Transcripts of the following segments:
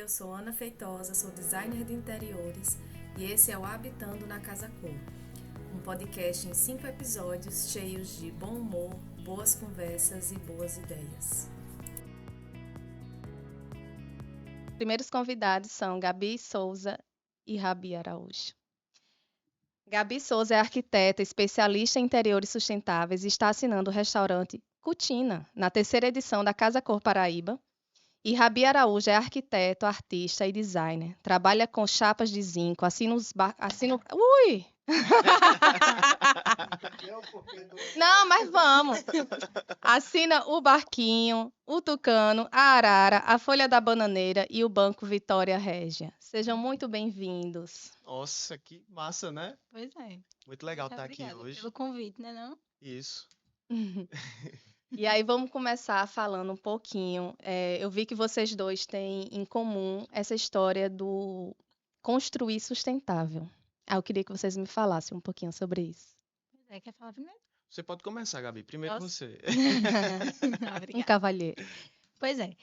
eu sou Ana Feitosa, sou designer de interiores e esse é o Habitando na Casa Cor, um podcast em 5 episódios cheios de bom humor, boas conversas e boas ideias. Primeiros convidados são Gabi Souza e Rabi Araújo. Gabi Souza é arquiteta, especialista em interiores sustentáveis e está assinando o restaurante Cutina, na 3ª edição da Casa Cor Paraíba. E Rabi Araújo é arquiteto, artista e designer. Trabalha com chapas de zinco, Ui! Não, mas vamos. Assina o Barquinho, o Tucano, a Arara, a Folha da Bananeira e o Banco Vitória Régia. Sejam muito bem-vindos. Nossa, que massa, né? Pois é. Muito legal Muito estar aqui obrigada hoje. pelo convite, né, não? Isso. E aí vamos começar falando um pouquinho. Eu vi que vocês dois têm em comum essa história do construir sustentável. Eu queria que vocês me falassem um pouquinho sobre isso. Pois é, quer falar primeiro? Você pode começar, Gabi. Primeiro Posso? você. Não, Um obrigada. cavalheiro. Pois é.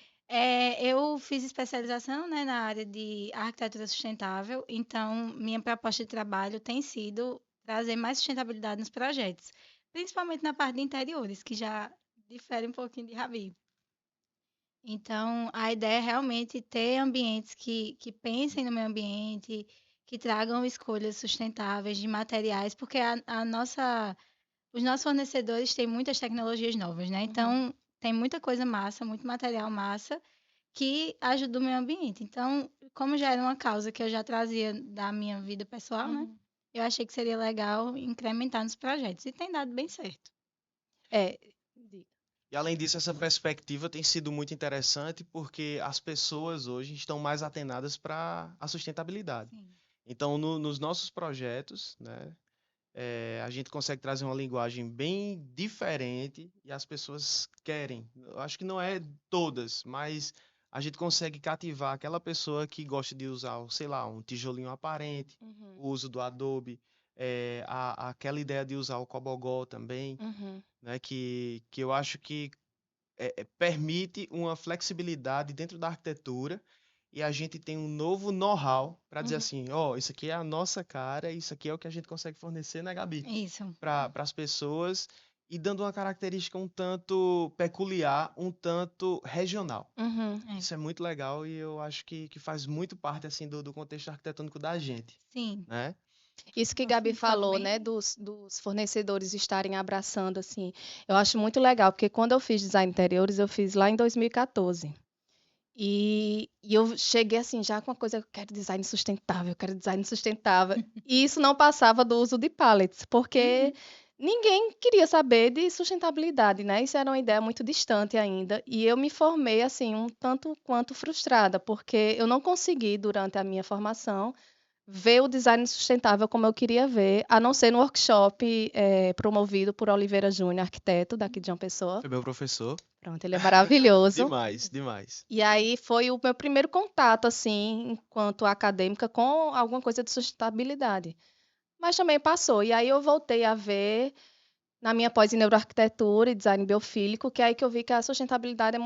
Eu fiz especialização, né, na área de arquitetura sustentável, então minha proposta de trabalho tem sido trazer mais sustentabilidade nos projetos, principalmente na parte de interiores, que já difere um pouquinho de Rabi. Então, a ideia é realmente ter ambientes que pensem no meio ambiente, que tragam escolhas sustentáveis de materiais, porque os nossos fornecedores têm muitas tecnologias novas, né? Então, tem muita coisa massa, muito material massa, que ajuda o meio ambiente. Então, como já era uma causa que eu já trazia da minha vida pessoal, né? Eu achei que seria legal incrementar nos projetos. E tem dado bem certo. E além disso, essa perspectiva tem sido muito interessante porque as pessoas hoje estão mais atenadas para a sustentabilidade. Sim. Então, nos nossos projetos, né, a gente consegue trazer uma linguagem bem diferente e as pessoas querem. Eu acho que não é todas, mas a gente consegue cativar aquela pessoa que gosta de usar, sei lá, um tijolinho aparente, o uso do adobe, aquela ideia de usar o cobogó também, né, que eu acho que permite uma flexibilidade dentro da arquitetura e a gente tem um novo know-how para dizer assim, isso aqui é a nossa cara, isso aqui é o que a gente consegue fornecer, né, Gabi? Isso. Para as pessoas e dando uma característica um tanto peculiar, um tanto regional. Isso é muito legal e eu acho que faz muito parte assim do contexto arquitetônico da gente, Sim. né? Isso que Gabi falou, bem. né, dos fornecedores estarem abraçando, assim, eu acho muito legal, porque quando eu fiz design de interiores, eu fiz lá em 2014. E eu cheguei assim, já com uma coisa, eu quero design sustentável, eu quero design sustentável. E isso não passava do uso de pallets, porque ninguém queria saber de sustentabilidade, né? Isso era uma ideia muito distante ainda. E eu me formei, assim, um tanto quanto frustrada, porque eu não consegui, durante a minha formação, ver o design sustentável como eu queria ver, a não ser no workshop promovido por Oliveira Júnior, arquiteto daqui de João Pessoa. Foi meu professor. Pronto, ele é maravilhoso. Demais, demais. E aí foi o meu primeiro contato, assim, enquanto acadêmica, com alguma coisa de sustentabilidade. Mas também passou. E aí eu voltei a ver na minha pós em neuroarquitetura e design biofílico, que é aí que eu vi que a sustentabilidade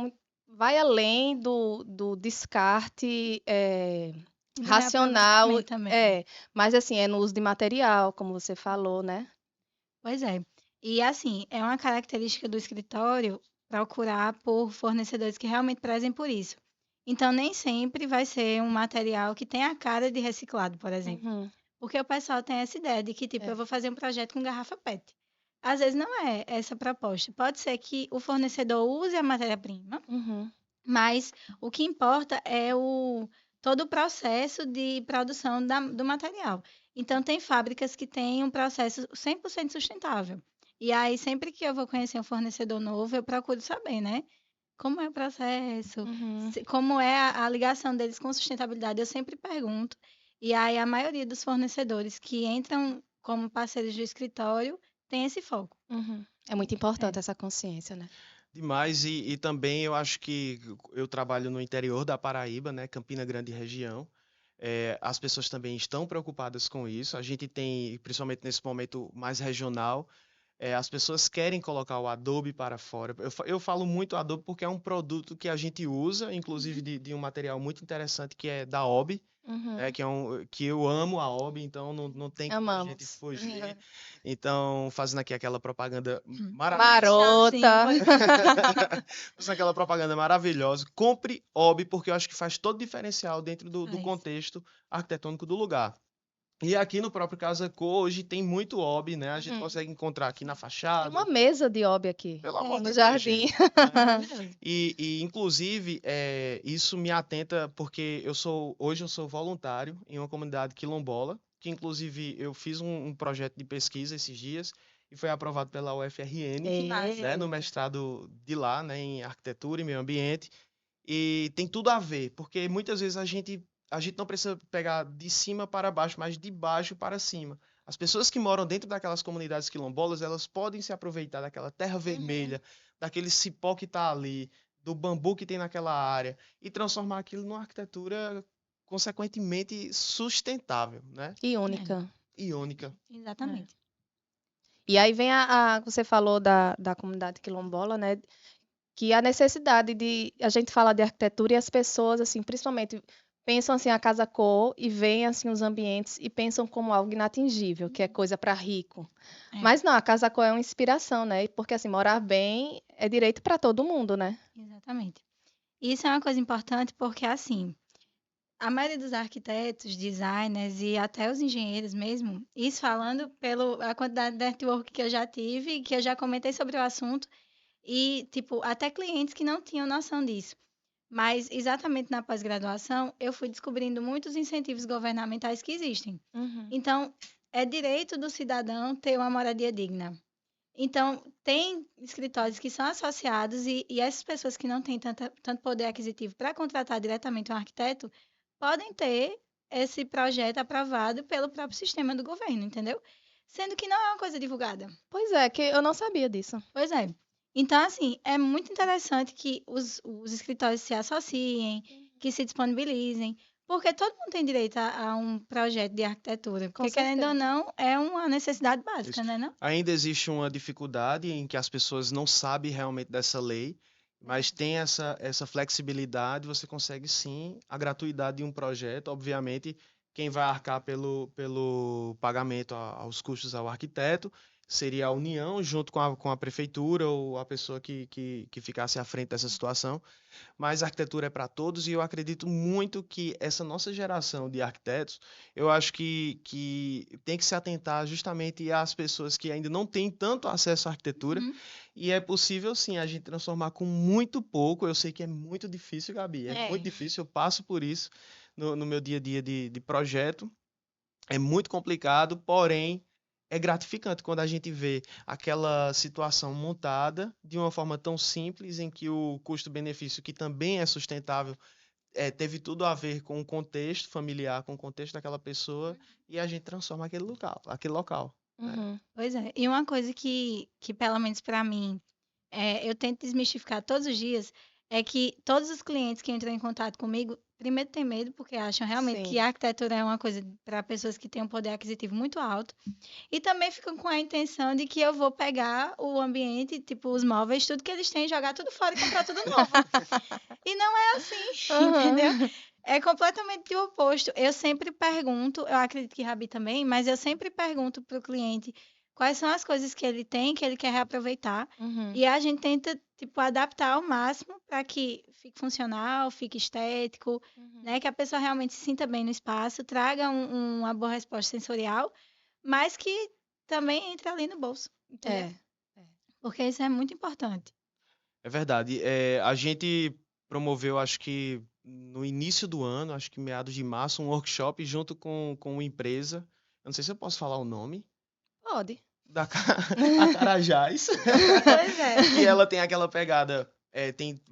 vai além do descarte Do racional. reaproveitamento também. Mas assim, é no uso de material, como você falou, né? Pois é. E assim, é uma característica do escritório procurar por fornecedores que realmente prezem por isso. Então, nem sempre vai ser um material que tem a cara de reciclado, por exemplo. Porque o pessoal tem essa ideia de que, tipo, eu vou fazer um projeto com garrafa PET. Às vezes não é essa a proposta. Pode ser que o fornecedor use a matéria-prima, mas o que importa é todo o processo de produção do material. Então, tem fábricas que têm um processo 100% sustentável. E aí, sempre que eu vou conhecer um fornecedor novo, eu procuro saber, né? Como é o processo, como é a ligação deles com sustentabilidade. Eu sempre pergunto. E aí, a maioria dos fornecedores que entram como parceiros do escritório tem esse foco. É muito importante essa consciência, né? Demais, e também eu acho que eu trabalho no interior da Paraíba, né, Campina Grande região. As pessoas também estão preocupadas com isso. A gente tem, principalmente nesse momento mais regional, As pessoas querem colocar o Adobe para fora. Eu falo muito Adobe porque é um produto que a gente usa, inclusive de um material muito interessante que é da OBI, Uhum. que eu amo a OBI, então não tem como a gente Amamos. fugir. Então, fazendo aqui aquela propaganda maravilhosa. Marota. Fazendo aquela propaganda maravilhosa. Compre OBI, porque eu acho que faz todo diferencial dentro do Faz. contexto arquitetônico do lugar. E aqui no próprio Casa Cor, hoje tem muito OBI, né? A gente consegue encontrar aqui na Tem fachada. uma mesa de OB aqui, Pelo amor de no Deus, jardim. gente. Maravilhoso. Inclusive, isso me atenta porque hoje eu sou voluntário em uma comunidade quilombola, que inclusive eu fiz um projeto de pesquisa esses dias e foi aprovado pela UFRN, Que massa. né, no mestrado de lá, né, em arquitetura e meio ambiente. E tem tudo a ver, porque muitas vezes a gente não precisa pegar de cima para baixo, mas de baixo para cima. As pessoas que moram dentro daquelas comunidades quilombolas, elas podem se aproveitar daquela terra vermelha, daquele cipó que está ali, do bambu que tem naquela área, e transformar aquilo numa arquitetura consequentemente sustentável, né? E única. E única. Exatamente. E aí vem você falou da comunidade quilombola, né? Que a necessidade de a gente falar de arquitetura e as pessoas, assim, principalmente pensam assim a Casa Cor e veem assim os ambientes e pensam como algo inatingível, que é coisa para rico. É. Mas não, a Casa Cor é uma inspiração, né? Porque assim, morar bem é direito para todo mundo, né? Exatamente. Isso é uma coisa importante porque, assim, a maioria dos arquitetos, designers e até os engenheiros mesmo, isso falando pela quantidade de network que eu já tive, que eu já comentei sobre o assunto, e, tipo, até clientes que não tinham noção disso. Mas, exatamente na pós-graduação, eu fui descobrindo muitos incentivos governamentais que existem. Então, é direito do cidadão ter uma moradia digna. Então, tem escritórios que são associados e essas pessoas que não têm tanto poder aquisitivo para contratar diretamente um arquiteto podem ter esse projeto aprovado pelo próprio sistema do governo, entendeu? Sendo que não é uma coisa divulgada. Pois é, que eu não sabia disso. Pois é. Então, assim, é muito interessante que os escritórios se associem, que se disponibilizem, porque todo mundo tem direito a um projeto de arquitetura. Com Porque, querendo ou certeza. não, é uma necessidade básica, Isso. né, não? Ainda existe uma dificuldade em que as pessoas não sabem realmente dessa lei, mas tem essa flexibilidade, você consegue sim a gratuidade de um projeto. Obviamente, quem vai arcar pelo pagamento aos custos ao arquiteto seria a União, junto com a prefeitura ou a pessoa que ficasse à frente dessa situação. Mas a arquitetura é para todos e eu acredito muito que essa nossa geração de arquitetos, eu acho que tem que se atentar justamente às pessoas que ainda não têm tanto acesso à arquitetura Uhum. e é possível sim a gente transformar com muito pouco. Eu sei que é muito difícil, Gabi, é É. muito difícil, eu passo por isso no meu dia a dia de projeto, é muito complicado, porém é gratificante quando a gente vê aquela situação montada de uma forma tão simples, em que o custo-benefício, que também é sustentável, teve tudo a ver com o contexto familiar, com o contexto daquela pessoa, e a gente transforma aquele local, né? Uhum. Pois é. E uma coisa que pelo menos para mim, eu tento desmistificar todos os dias, é que todos os clientes que entram em contato comigo, primeiro tem medo, porque acham realmente Sim. que a arquitetura é uma coisa para pessoas que têm um poder aquisitivo muito alto. E também ficam com a intenção de que eu vou pegar o ambiente, tipo, os móveis, tudo que eles têm, jogar tudo fora e comprar tudo novo. E não é assim, entendeu? Aham. É completamente o oposto. Eu sempre pergunto, eu acredito que Rabi também, mas eu sempre pergunto para o cliente quais são as coisas que ele tem, que ele quer reaproveitar. Uhum. E a gente tenta, tipo, adaptar ao máximo para que fique funcional, fique estético, né? Que a pessoa realmente se sinta bem no espaço, traga uma boa resposta sensorial, mas que também entre ali no bolso, entendeu? É. Porque isso é muito importante. É verdade. A gente promoveu, acho que no início do ano, acho que meados de março, um workshop junto com uma empresa. Eu não sei se eu posso falar o nome. Pode. A Carajás. Pois é. E ela tem aquela pegada.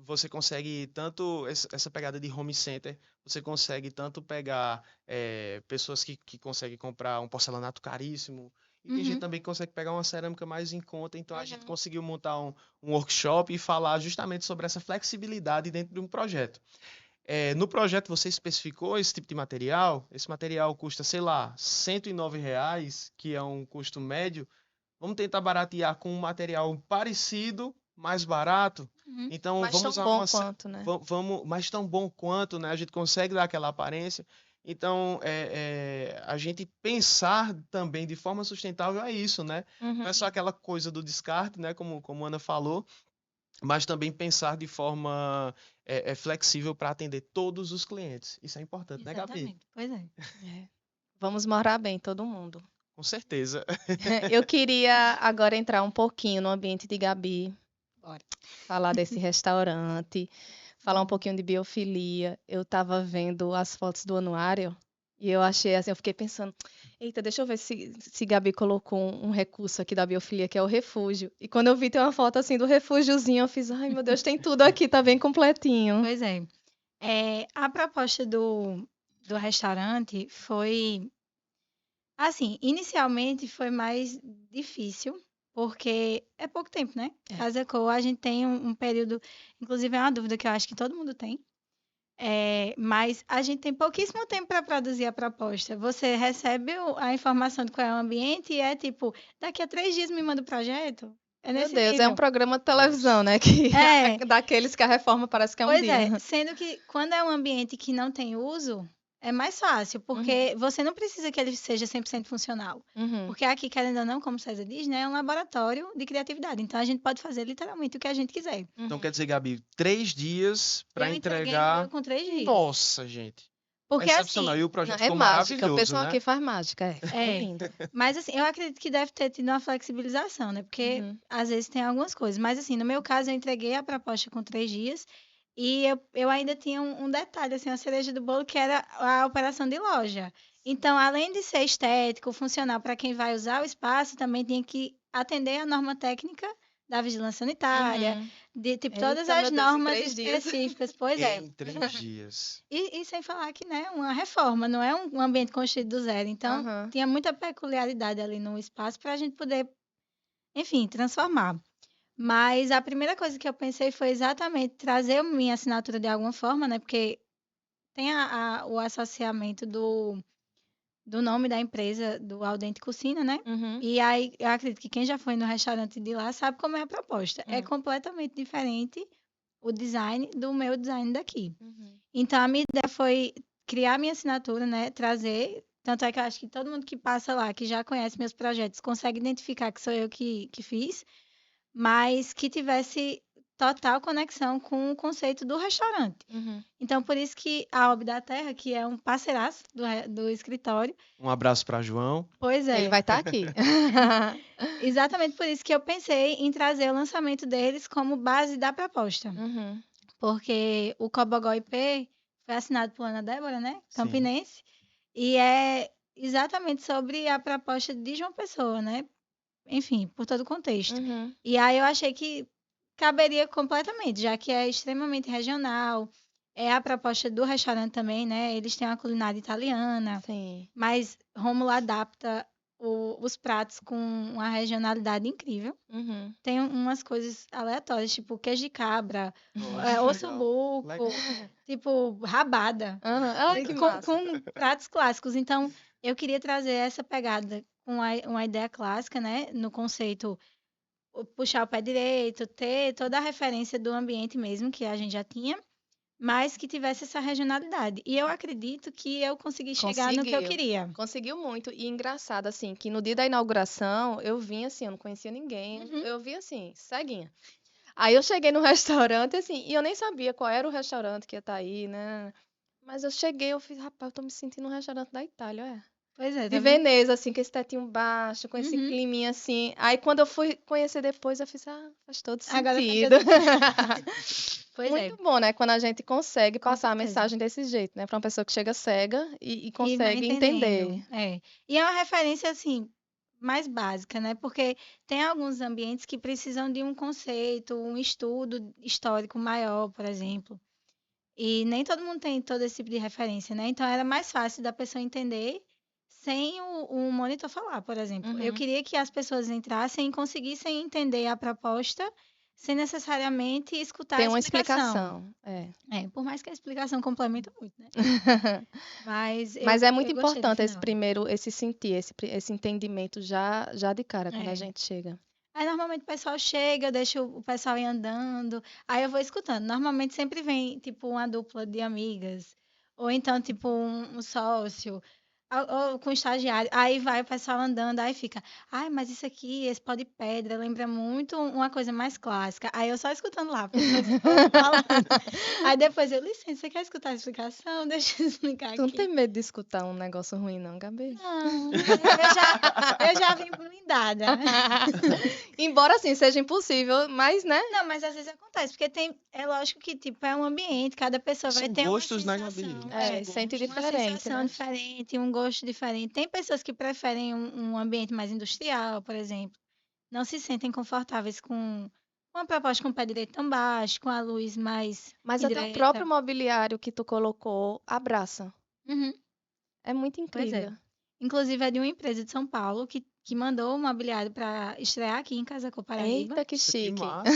Você consegue tanto essa pegada de home center, você consegue tanto pegar pessoas que conseguem comprar um porcelanato caríssimo, e tem gente Uhum. também que consegue pegar uma cerâmica mais em conta. Então a gente Uhum. conseguiu montar um workshop e falar justamente sobre essa flexibilidade dentro de um projeto. No projeto você especificou esse tipo de material. Esse material custa, sei lá, R$ 109, que é um custo médio. Vamos tentar baratear com um material parecido, mais barato. Uhum. Então, Mas vamos tão usar bom uma... quanto, né? Vamos, mas tão bom quanto, né? A gente consegue dar aquela aparência. Então, a gente pensar também de forma sustentável é isso, né? Não é só aquela coisa do descarte, né? Como a Ana falou, mas também pensar de forma flexível para atender todos os clientes. Isso é importante, né, Gabi? Exatamente. Pois é. É. Vamos morar bem, todo mundo. Com certeza. Eu queria agora entrar um pouquinho no ambiente de Gabi, Bora. falar desse restaurante, falar um pouquinho de biofilia. Eu estava vendo as fotos do anuário e eu achei assim, eu fiquei pensando, eita, deixa eu ver se Gabi colocou um recurso aqui da biofilia, que é o refúgio. E quando eu vi tem uma foto assim do refúgiozinho, eu fiz, ai meu Deus, tem tudo aqui, tá bem completinho. Pois é. A proposta do restaurante foi, assim, inicialmente foi mais difícil, porque é pouco tempo, né? É. Casa Cor, a gente tem um período, inclusive é uma dúvida que eu acho que todo mundo tem, mas a gente tem pouquíssimo tempo para produzir a proposta. Você recebe a informação de qual é o ambiente e é tipo, daqui a 3 dias me manda o projeto. É Meu nesse Deus, é um nível. programa de televisão, né? Que É, daqueles que a reforma parece que é um pois dia. sendo que quando é um ambiente que não tem uso, é mais fácil, porque você não precisa que ele seja 100% funcional. Uhum. Porque aqui, querendo ou não, como o César diz, né, é um laboratório de criatividade. Então a gente pode fazer literalmente o que a gente quiser. Então, quer dizer, Gabi, 3 dias para Eu entreguei entregar. com 3 dias. Nossa, gente. Porque Excepcional. assim, E o projeto Não, é ficou mágica. O maravilhoso, pessoal né? aqui faz mágica, ficou É. lindo. mas assim, eu acredito que deve ter tido uma flexibilização, né? Porque Uhum. às vezes tem algumas coisas. Mas assim, no meu caso, eu entreguei a proposta com 3 dias. E eu ainda tinha um detalhe, assim, a cereja do bolo, que era a operação de loja. Então, além de ser estético, funcional para quem vai usar o espaço, também tinha que atender a norma técnica da vigilância sanitária, Uhum. de tipo, Eita, todas meu as Deus, em normas 3 dias. específicas. Pois é. Em 3 dias. E sem falar que, né, uma reforma, não é um ambiente construído do zero. Então, Aham. tinha muita peculiaridade ali no espaço para a gente poder, enfim, transformar. Mas a primeira coisa que eu pensei foi exatamente trazer minha assinatura de alguma forma, né? Porque tem o associamento do nome da empresa, do Al Dente Cucina, né? Uhum. E aí eu acredito que quem já foi no restaurante de lá sabe como é a proposta. É Hum. completamente diferente o design do meu design daqui. Uhum. Então a minha ideia foi criar minha assinatura, né? Trazer. Tanto é que eu acho que todo mundo que passa lá, que já conhece meus projetos, consegue identificar que sou eu que fiz, mas que tivesse total conexão com o conceito do restaurante. Uhum. Então, por isso que a Ob da Terra, que é um parceiraço do escritório, Um abraço para João. pois Ele é, vai estar aqui. exatamente por isso que eu pensei em trazer o lançamento deles como base da proposta. Uhum. Porque o Cobogó IP foi assinado por Ana Débora, né? Sim. Campinense. E é exatamente sobre a proposta de João Pessoa, né? Enfim, por todo o contexto. Uhum. E aí eu achei que caberia completamente, já que é extremamente regional. É a proposta do restaurante também, né? Eles têm uma culinária italiana, Sim. mas Rômulo adapta os pratos com uma regionalidade incrível. Uhum. Tem umas coisas aleatórias, tipo queijo de cabra, Nossa, osso legal. buco, Legal. tipo rabada, Uhum. Ai, que massa. com pratos clássicos. Então, eu queria trazer essa pegada com uma ideia clássica, né? No conceito, puxar o pé direito, ter toda a referência do ambiente mesmo, que a gente já tinha, mas que tivesse essa regionalidade. E eu acredito que eu consegui chegar no que eu Conseguiu. queria. Conseguiu muito. E engraçado, assim, que no dia da inauguração, eu vim assim, eu não conhecia ninguém. Uhum. Eu vi assim, ceguinha. Aí eu cheguei no restaurante, assim, e eu nem sabia qual era o restaurante que ia estar aí, né? Mas eu cheguei, eu fiz, rapaz, eu tô me sentindo no restaurante da Itália, olha. Pois é, De tá vendo? Veneza, assim, com esse tetinho baixo, com esse Uhum. climinha assim. Aí quando eu fui conhecer depois, eu fiz, faz todo Agora faz sentido. Pois Muito bom, né? Quando a gente consegue Com passar a certeza. mensagem desse jeito, né? Pra uma pessoa que chega cega e vai consegue entendendo. entender. É. E é uma referência, assim, mais básica, né? Porque tem alguns ambientes que precisam de um conceito, um estudo histórico maior, por exemplo. E nem todo mundo tem todo esse tipo de referência, né? Então era mais fácil da pessoa entender sem o monitor falar, por exemplo. Eu Uhum. queria que as pessoas entrassem e conseguissem entender a proposta sem necessariamente escutar a Tem uma explicação. explicação. Por mais que a explicação complemente muito, né? Mas Mas é muito eu gostei do importante esse final. primeiro, esse sentir, esse entendimento já de cara, quando a É. gente chega. Aí normalmente o pessoal chega, eu deixo o pessoal ir andando, aí eu vou escutando. Normalmente sempre vem, tipo, uma dupla de amigas, ou então, tipo, um sócio, ou com estagiário. Aí vai o pessoal andando, aí fica, ai, mas isso aqui, esse pó de pedra, lembra muito uma coisa mais clássica. Aí eu só escutando lá, a pessoa falando. Aí depois eu, licença, você quer escutar a explicação? Deixa eu explicar Tu não aqui. tem medo de escutar um negócio ruim, não, Gabi? Não, eu já vim blindada. Embora assim seja impossível, mas, né? Não, mas às vezes acontece, porque é lógico que, tipo, é um ambiente, cada pessoa vai São ter uma gostos, né, Gabi? sensação, Sente uma diferente, sensação né? diferente, um gosto diferente. Tem pessoas que preferem um ambiente mais industrial, por exemplo, não se sentem confortáveis com uma proposta com o pé direito tão baixo, com a luz mais Mas até o indireta. próprio mobiliário que tu colocou abraça. Uhum, É muito pois é. incrível. Inclusive, é de uma empresa de São Paulo que mandou o mobiliário para estrear aqui em Casa Cor Paraíba. Eita, que Isso, que chique. massa,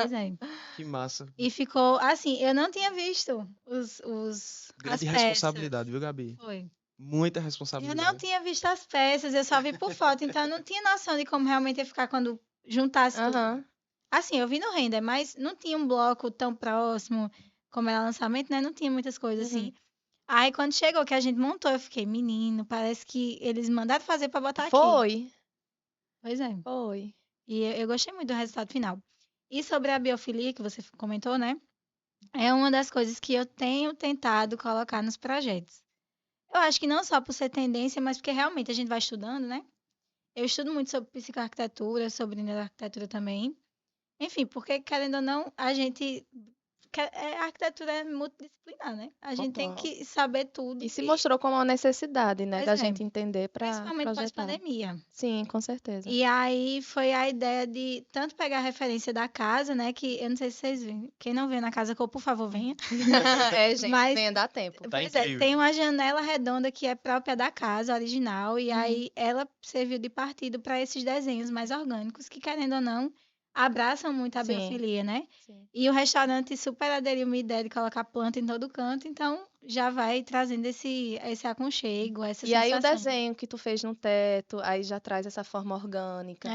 Pois é. que massa. E ficou assim, eu não tinha visto as Grande peças. responsabilidade, viu, Gabi? Foi. Muita Eu não responsabilidade. tinha visto as peças, eu só vi por foto, então eu não tinha noção de como realmente ia ficar quando juntasse tudo. Aham. Assim, eu vi no render, mas não tinha um bloco tão próximo como era lançamento, né? Não tinha muitas coisas assim. Uhum. Aí quando chegou que a gente montou, eu fiquei, menino, parece que eles mandaram fazer pra botar aqui. Foi. Pois é. Foi. E eu gostei muito do resultado final. E sobre a biofilia que você comentou, né? É uma das coisas que eu tenho tentado colocar nos projetos. Eu acho que não só por ser tendência, mas porque realmente a gente vai estudando, né? Eu estudo muito sobre psicoarquitetura, sobre neuroarquitetura também. Enfim, porque querendo ou não, a gente. A arquitetura é multidisciplinar, né? A gente tem Total. que saber tudo. E se mostrou como uma necessidade, né, Pois da é, gente entender para principalmente projetar. pós-pandemia. Sim, com certeza. E aí foi a ideia de tanto pegar a referência da casa, né? Que eu não sei se vocês veem. Quem não vê na Casa Cor, por favor, venha. Gente, Mas- venha dar tempo. Tá Pois é, incrível. tem uma janela redonda que é própria da casa original, e aí ela serviu de partido para esses desenhos mais orgânicos, que querendo ou não, abraçam muito a Sim. biofilia, né? Sim. E o restaurante super aderiu uma ideia de colocar planta em todo canto, então já vai trazendo esse aconchego, essa E aí o sensação. desenho que tu fez no teto, aí já traz essa forma orgânica.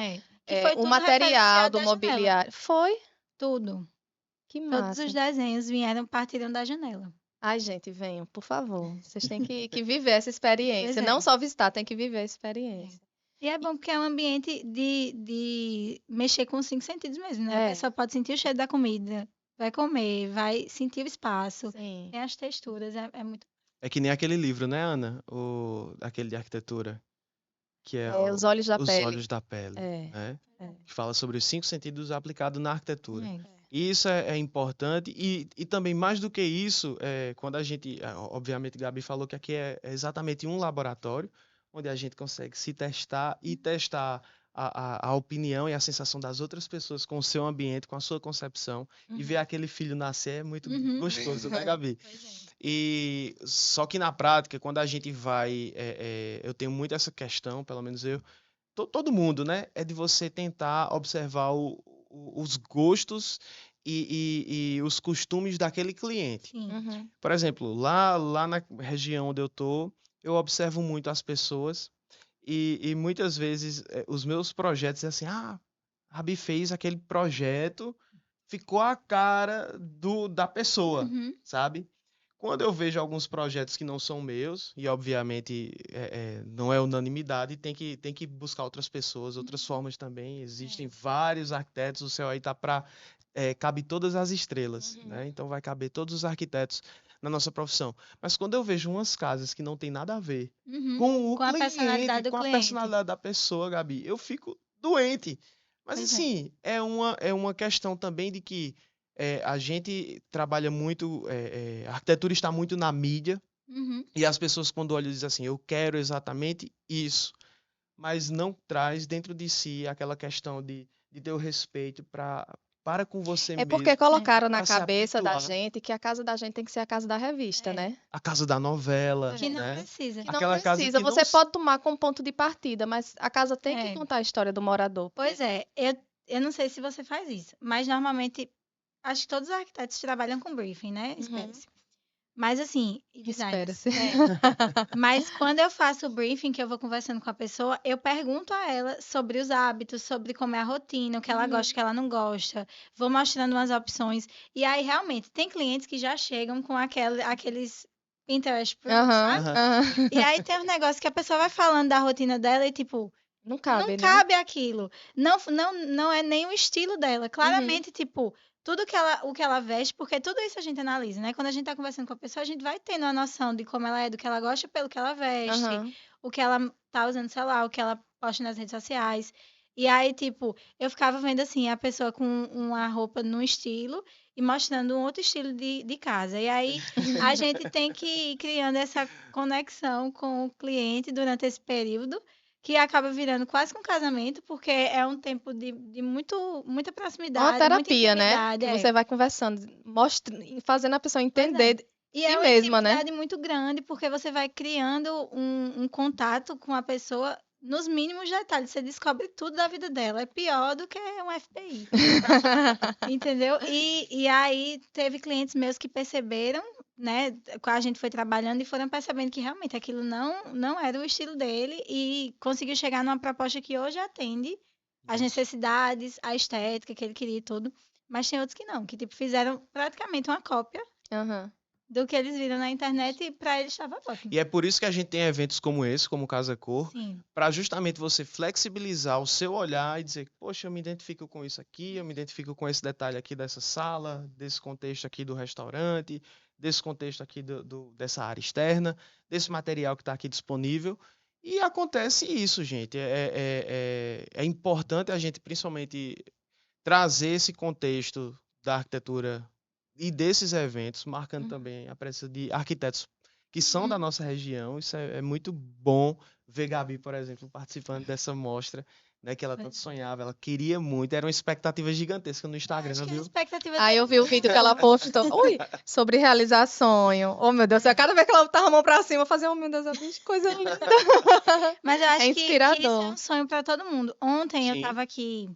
Que foi O tudo material referenciado do da janela. mobiliário. Foi? Tudo. Que Todos massa. os desenhos partiram da janela. Ai, gente, venham, por favor. Vocês têm que viver essa experiência. Pois é. Não só visitar, tem que viver a experiência. E é bom porque é um ambiente de mexer com os 5 sentidos mesmo, né? A É. pessoa pode sentir o cheiro da comida, vai comer, vai sentir o espaço, Sim. tem as texturas, é muito. É que nem aquele livro, né, Ana? Aquele de arquitetura. Que é Os olhos da Os pele. Olhos da Pele. É. Né? É. Que fala sobre os 5 sentidos aplicados na arquitetura. É. E isso é importante. E também, mais do que isso, quando a gente. Obviamente, Gabi falou que aqui é exatamente um laboratório onde a gente consegue se testar e testar a opinião e a sensação das outras pessoas com o seu ambiente, com a sua concepção. E ver aquele filho nascer é muito Uhum. gostoso, né, Gabi? Pois é. E só que na prática, quando a gente vai. Eu tenho muito essa questão, pelo menos eu. Todo mundo, né? É de você tentar observar os gostos e os costumes daquele cliente. Sim. Uhum. Por exemplo, lá na região onde eu tô, eu observo muito as pessoas e muitas vezes os meus projetos é assim, a Rabi fez aquele projeto, ficou a cara da pessoa, Uhum. sabe? Quando eu vejo alguns projetos que não são meus, e obviamente não é unanimidade, tem que buscar outras pessoas, outras formas também. Existem vários arquitetos, o céu aí tá para cabe todas as estrelas, né? Então vai caber todos os arquitetos na nossa profissão. Mas quando eu vejo umas casas que não tem nada a ver Uhum. com o Com a cliente, personalidade do com a cliente. personalidade da pessoa, Gabi, eu fico doente. Mas Pois é. assim, é uma questão também de que a gente trabalha muito, a arquitetura está muito na mídia, Uhum. e as pessoas quando olham dizem assim, eu quero exatamente isso, mas não traz dentro de si aquela questão de ter o respeito para com você É mesmo. porque colocaram na pra se cabeça da habituar. gente que a casa da gente tem que ser a casa da revista, É. né? A casa da novela, Que não né? precisa. Que não Aquela casa precisa. que não Você s- pode tomar como ponto de partida, mas a casa tem que É. contar a história do morador. Pois é, eu eu não sei se você faz isso, mas normalmente, acho que todos os arquitetos trabalham com briefing, né? Espera-se. Mas assim, e designers. Espera-se. Mas quando eu faço o briefing, que eu vou conversando com a pessoa, eu pergunto a ela sobre os hábitos, sobre como é a rotina, o que ela gosta, o que ela não gosta. Vou mostrando umas opções. E aí, realmente, tem clientes que já chegam com aqueles Pinterest prontos, sabe? E aí tem um negócio que a pessoa vai falando da rotina dela e, tipo, Não cabe, não né? cabe aquilo. Não é nem o estilo dela. Claramente, tipo, tudo o que ela veste, porque tudo isso a gente analisa, né? Quando a gente tá conversando com a pessoa, a gente vai tendo uma noção de como ela é, do que ela gosta pelo que ela veste, o que ela tá usando, sei lá, o que ela posta nas redes sociais. E aí, tipo, eu ficava vendo assim, a pessoa com uma roupa num estilo e mostrando um outro estilo de casa. E aí a gente tem que ir criando essa conexão com o cliente durante esse período que acaba virando quase que um casamento, porque é um tempo de muita É proximidade, uma muita terapia, né? intimidade. Que você vai conversando, fazendo a pessoa Pois entender E si é uma mesma, né? intimidade muito grande, porque você vai criando um contato com a pessoa nos mínimos detalhes. Você descobre tudo da vida dela. É pior do que um FBI. Entendeu? E aí teve clientes meus que perceberam, né? A gente foi trabalhando e foram percebendo que realmente aquilo não era o estilo dele e conseguiu chegar numa proposta que hoje atende as necessidades, a estética que ele queria e tudo. Mas tem outros que não, que tipo fizeram praticamente uma cópia do que eles viram na internet e para eles estava ótimo. E é por isso que a gente tem eventos como esse, como Casa Cor, Sim. para justamente você flexibilizar o seu olhar e dizer, poxa, eu me identifico com isso aqui, eu me identifico com esse detalhe aqui dessa sala, desse contexto aqui do restaurante, desse contexto aqui dessa área externa, desse material que está aqui disponível. E acontece isso, gente. É importante a gente, principalmente, trazer esse contexto da arquitetura e desses eventos, marcando também a presença de arquitetos que são da nossa região. Isso é muito bom ver Gabi, por exemplo, participando dessa mostra, né, que ela tanto sonhava, ela queria muito, era uma expectativa gigantesca no Instagram, Acho que a viu? expectativa Aí eu vi o vídeo que ela postou, sobre realizar sonho. Oh, meu Deus, cada vez que ela botava a mão pra cima, eu fazia, oh, meu Deus, que coisa linda. Mas eu acho que isso é inspirador. um sonho para todo mundo. Ontem eu Sim. estava aqui,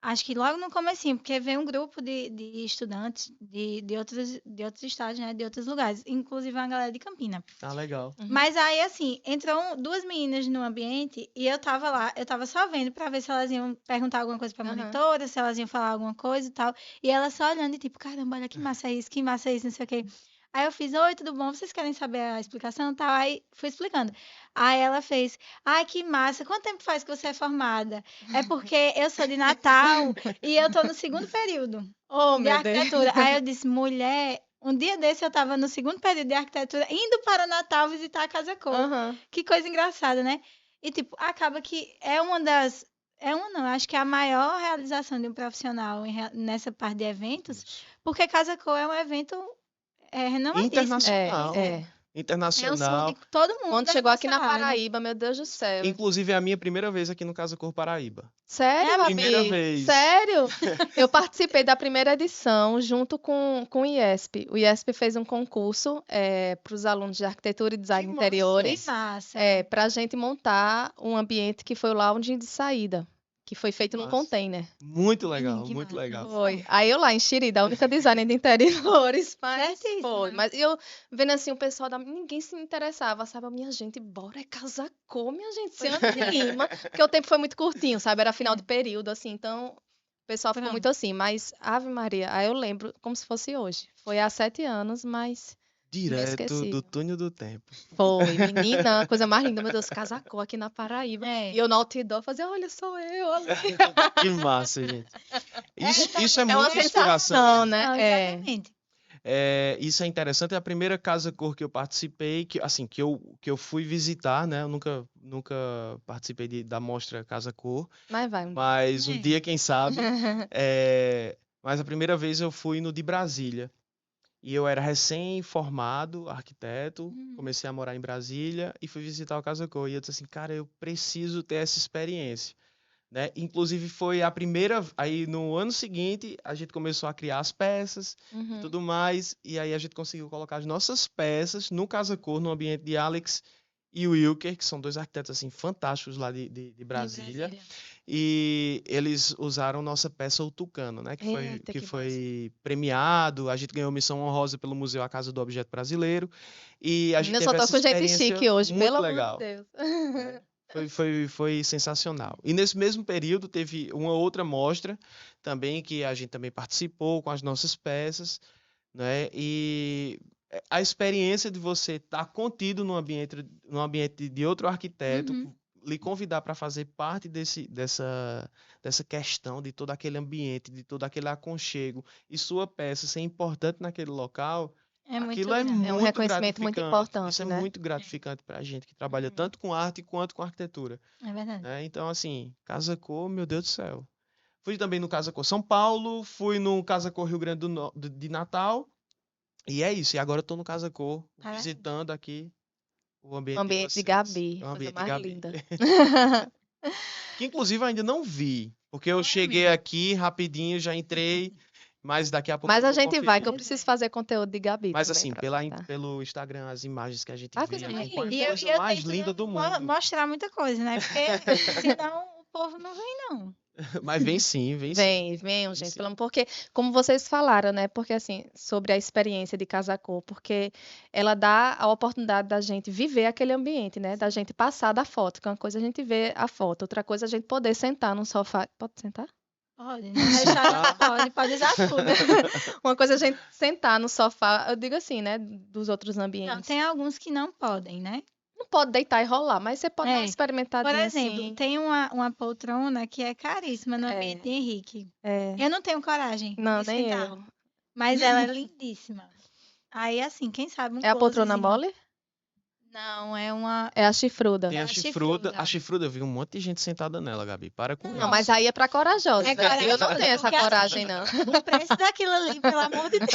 acho que logo no comecinho, porque veio um grupo de estudantes de outros estados, né, de outros lugares, inclusive uma galera de Campina. Ah, legal. Mas aí, assim, entrou duas meninas no ambiente e eu tava lá, eu tava só vendo pra ver se elas iam perguntar alguma coisa pra monitora, se elas iam falar alguma coisa e tal. E elas só olhando e tipo, caramba, olha que massa é isso, não sei o quê. Aí eu fiz, oi, tudo bom? Vocês querem saber a explicação e tal? Aí fui explicando. Aí ela fez, ai, que massa, quanto tempo faz que você é formada? É porque eu sou de Natal e eu tô no segundo período Oh, de meu Deus. arquitetura. Aí eu disse, mulher, um dia desse eu estava no segundo período de arquitetura, indo para Natal visitar a Casa Cor. Que coisa engraçada, né? E, tipo, acaba que é uma das... É uma não, acho que é a maior realização de um profissional nessa parte de eventos, porque Casa Cor é um evento renomadíssimo. Internacional. É. É um Internacional. sonho de todo mundo Quando da chegou aqui na nossa área. Paraíba, meu Deus do céu. Inclusive, é a minha primeira vez aqui no Casa Cor Paraíba. Sério, Babi? Primeira vez. Sério? Eu participei da primeira edição junto com o IESP. O IESP fez um concurso para os alunos de arquitetura e design Que interiores, Que massa. para a gente montar um ambiente que foi o lounge de saída, que foi feito num Massa. container. Muito legal, Que muito massa. legal. Foi. Aí eu lá em Xirida, a única designer de interiores, mas Certíssimo. foi. Mas eu vendo assim o pessoal ninguém se interessava, sabe? Minha gente, bora é Casa Cor, minha gente, se anima, porque o tempo foi muito curtinho, sabe? Era final de período, assim, então o pessoal ficou Pronto. muito assim, mas Ave Maria, aí eu lembro como se fosse hoje. Foi há 7 anos, mas Direto Inesquecível. do túnel do tempo. foi, menina, a coisa mais linda, meu Deus, Casa Cor aqui na Paraíba. É. E eu no outdoor fazia, olha, sou eu ali. Que massa, gente. Isso é É uma muita inspiração. sensação, né? Não, É. exatamente. Isso é interessante. É a primeira Casa Cor que eu participei, que eu fui visitar, né? Eu nunca participei da mostra Casa Cor, Mas vai. mas um É. dia, quem sabe. Mas a primeira vez eu fui no de Brasília. E eu era recém-formado, arquiteto, comecei a morar em Brasília e fui visitar o Casa Cor. E eu disse assim, cara, eu preciso ter essa experiência. Né? Inclusive foi a primeira... Aí no ano seguinte a gente começou a criar as peças e tudo mais. E aí a gente conseguiu colocar as nossas peças no Casa Cor, no ambiente de Alex e o Wilker, que são 2 arquitetos assim fantásticos lá de Brasília. E eles usaram nossa peça O Tucano, né? Eita, Que que foi premiado. A gente ganhou missão honrosa pelo Museu A Casa do Objeto Brasileiro. E a gente Eu só teve tô essa com gente experiência chique hoje, muito pelo legal. amor de Deus. Né? Foi sensacional. E nesse mesmo período teve uma outra mostra também que a gente também participou com as nossas peças, né? E a experiência de você estar contido no ambiente de outro arquiteto, Uhum. lhe convidar para fazer parte dessa questão de todo aquele ambiente, de todo aquele aconchego, e sua peça ser importante naquele local, É muito aquilo é grande. É um muito reconhecimento muito gratificante. Isso importante, é né? muito gratificante para a gente que trabalha Uhum. tanto com arte quanto com arquitetura. É verdade. Né? Então, assim, Casa Cor, meu Deus do céu. Fui também no Casa Cor São Paulo, fui no Casa Cor Rio Grande de Natal, e é isso. E agora eu tô no Casa Cor, Parabéns. visitando aqui o O ambiente de ambiente de vocês. Gabi, O coisa ambiente de mais Gabi. linda. Que inclusive eu ainda não vi, porque eu Ai, cheguei amiga. aqui rapidinho, já entrei, mas daqui a pouco Mas eu a vou gente vai, que eu conferir. preciso fazer conteúdo de Gabi Mas também assim, pra soltar. pelo Instagram, as imagens que a gente Ah, vê, coisa a mais gente põe a linda. E coisa eu mais tento linda do mundo. mostrar muita coisa, né? Porque senão o povo não vem, não. Mas vem sim, Venham, vem gente, sim. porque, como vocês falaram, né? Porque, assim, sobre a experiência de Casa Cor, porque ela dá a oportunidade da gente viver aquele ambiente, né? Da gente passar da foto, que uma coisa é a gente ver a foto, outra coisa é a gente poder sentar num sofá. Pode sentar? Pode, no restaurante pode usar tudo. Uma coisa é a gente sentar no sofá, eu digo assim, né? Dos outros Não, ambientes. tem alguns que não podem, né? Não pode deitar e rolar, mas você pode dar uma Por experimentadinha exemplo, assim. tem uma poltrona que é caríssima no É. ambiente de Henrique. É. Eu não tenho coragem Não, de nem sentar, eu. mas ela é lindíssima. Aí, assim, quem sabe um É a poltrona closezinho. mole? Não, é uma... É a chifruda. Tem É a a chifruda. chifruda. A chifruda, eu vi um monte de gente sentada nela, Gabi. Para com Não, isso. mas aí é pra corajosos. É né? Eu não corajoso, tenho essa porque assim, coragem, não. o preço daquilo ali, pelo amor de Deus.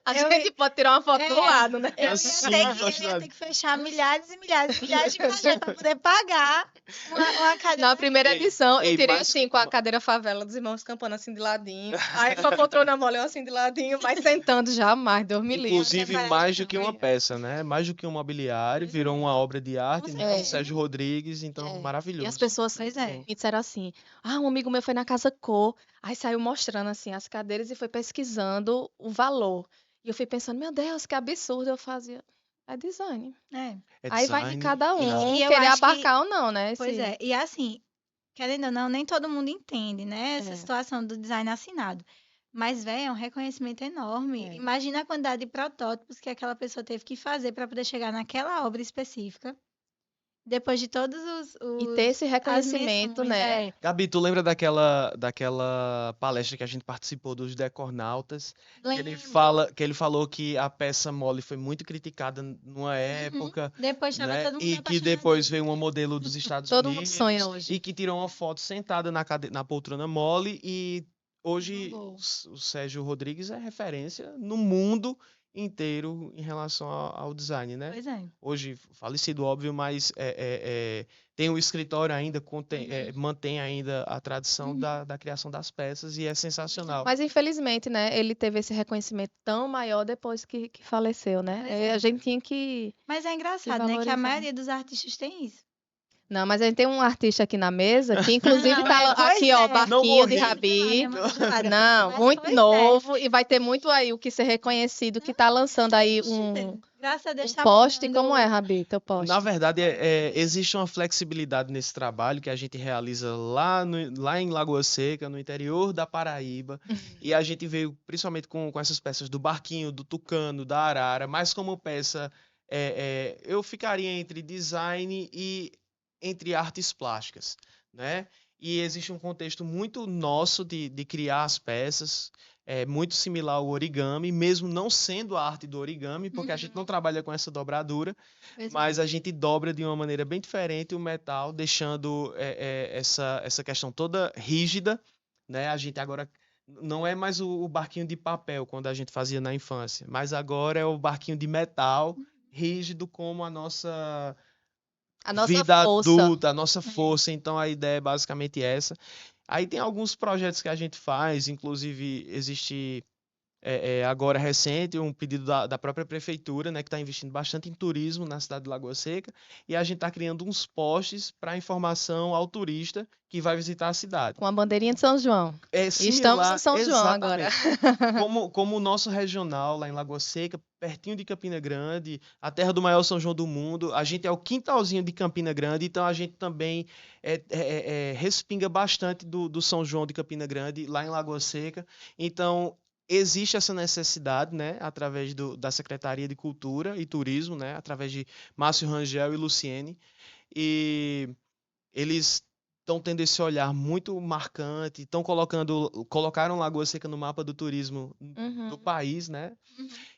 A Eu gente pode tirar uma foto do É, lado, né? Eu Sim, ia ter que fechar milhares e milhares e milhares de projetos para poder pagar uma cadeira. Na primeira Ei, edição, eu ei, tirei mas- assim, com a cadeira favela dos irmãos Campana, assim, de ladinho. Aí com a poltrona mole, eu assim, de ladinho, mas sentando jamais, Deus me livre. Inclusive, Parece mais que do que não, uma né? peça, né? Mais do que um mobiliário, Pois virou é. uma obra de arte, Com né? certeza. Sérgio Rodrigues, então, É. maravilhoso. E as pessoas Pois é. me disseram assim: ah, um amigo meu foi na Casa Cor, aí saiu mostrando assim as cadeiras e foi pesquisando o valor. E eu fui pensando, meu Deus, que absurdo. Eu fazia. É design. É. É Aí vai de design cada e arte. um E eu querer acho que- abarcar ou não, né? Pois é. E assim, querendo ou não, nem todo mundo entende, né? Essa É. situação do design assinado. Mas, velho, é um reconhecimento enorme. É. Imagina a quantidade de protótipos que aquela pessoa teve que fazer para poder chegar naquela obra específica. Depois de todos E ter esse as reconhecimento, menções, né? é. Gabi, tu lembra daquela palestra que a gente participou dos Decornautas? Que ele falou que a peça mole foi muito criticada numa época, Depois estava né? todo mundo E que apaixonado. depois veio uma modelo dos Estados Todo mundo Unidos sonha hoje. e que tirou uma foto sentada na poltrona mole e hoje Bombou. o Sérgio Rodrigues é referência no mundo inteiro em relação ao design, né? Pois é. Hoje falecido, óbvio, mas tem o escritório ainda, mantém ainda a tradição da criação das peças e é sensacional. Mas infelizmente, né, ele teve esse reconhecimento tão maior depois que faleceu, né? Pois é. A gente tinha que. Mas é engraçado, né? Que valorizar. a maioria dos artistas tem isso. Não, mas a gente tem um artista aqui na mesa que, inclusive, Não, tá pois aqui, ó, é. barquinho Não de morri. Rabi. Não, Não, mas muito pois é. novo e vai ter muito aí o que ser reconhecido, que tá lançando aí Graças a Deus um tá post. mudando. Como é, Rabi, teu post? Na verdade, existe uma flexibilidade nesse trabalho que a gente realiza lá em Lagoa Seca, no interior da Paraíba, e a gente veio principalmente com essas peças do barquinho, do tucano, da arara, mas como peça, eu ficaria entre design e entre artes plásticas, né? E existe um contexto muito nosso de criar as peças, muito similar ao origami, mesmo não sendo a arte do origami, porque a gente não trabalha com essa dobradura, Pois é. mas a gente dobra de uma maneira bem diferente o metal, deixando essa questão toda rígida, né? A gente agora não é mais o barquinho de papel, quando a gente fazia na infância, mas agora é o barquinho de metal, rígido como a nossa vida força. adulta, a nossa força. Então a ideia é basicamente essa. Aí tem alguns projetos que a gente faz, inclusive existe agora recente, um pedido da própria prefeitura, né, que está investindo bastante em turismo na cidade de Lagoa Seca, e a gente está criando uns postes para informação ao turista que vai visitar a cidade. Com a bandeirinha de São João. É Estamos similar, em São João agora. exatamente. Como o nosso regional lá em Lagoa Seca, pertinho de Campina Grande, a terra do maior São João do mundo, a gente é o quintalzinho de Campina Grande, então a gente também respinga bastante do São João de Campina Grande lá em Lagoa Seca. Então existe essa necessidade, né, através da Secretaria de Cultura e Turismo, né, através de Márcio Rangel e Luciene, e eles estão tendo esse olhar muito marcante, colocaram Lagoa Seca no mapa do turismo do país, né?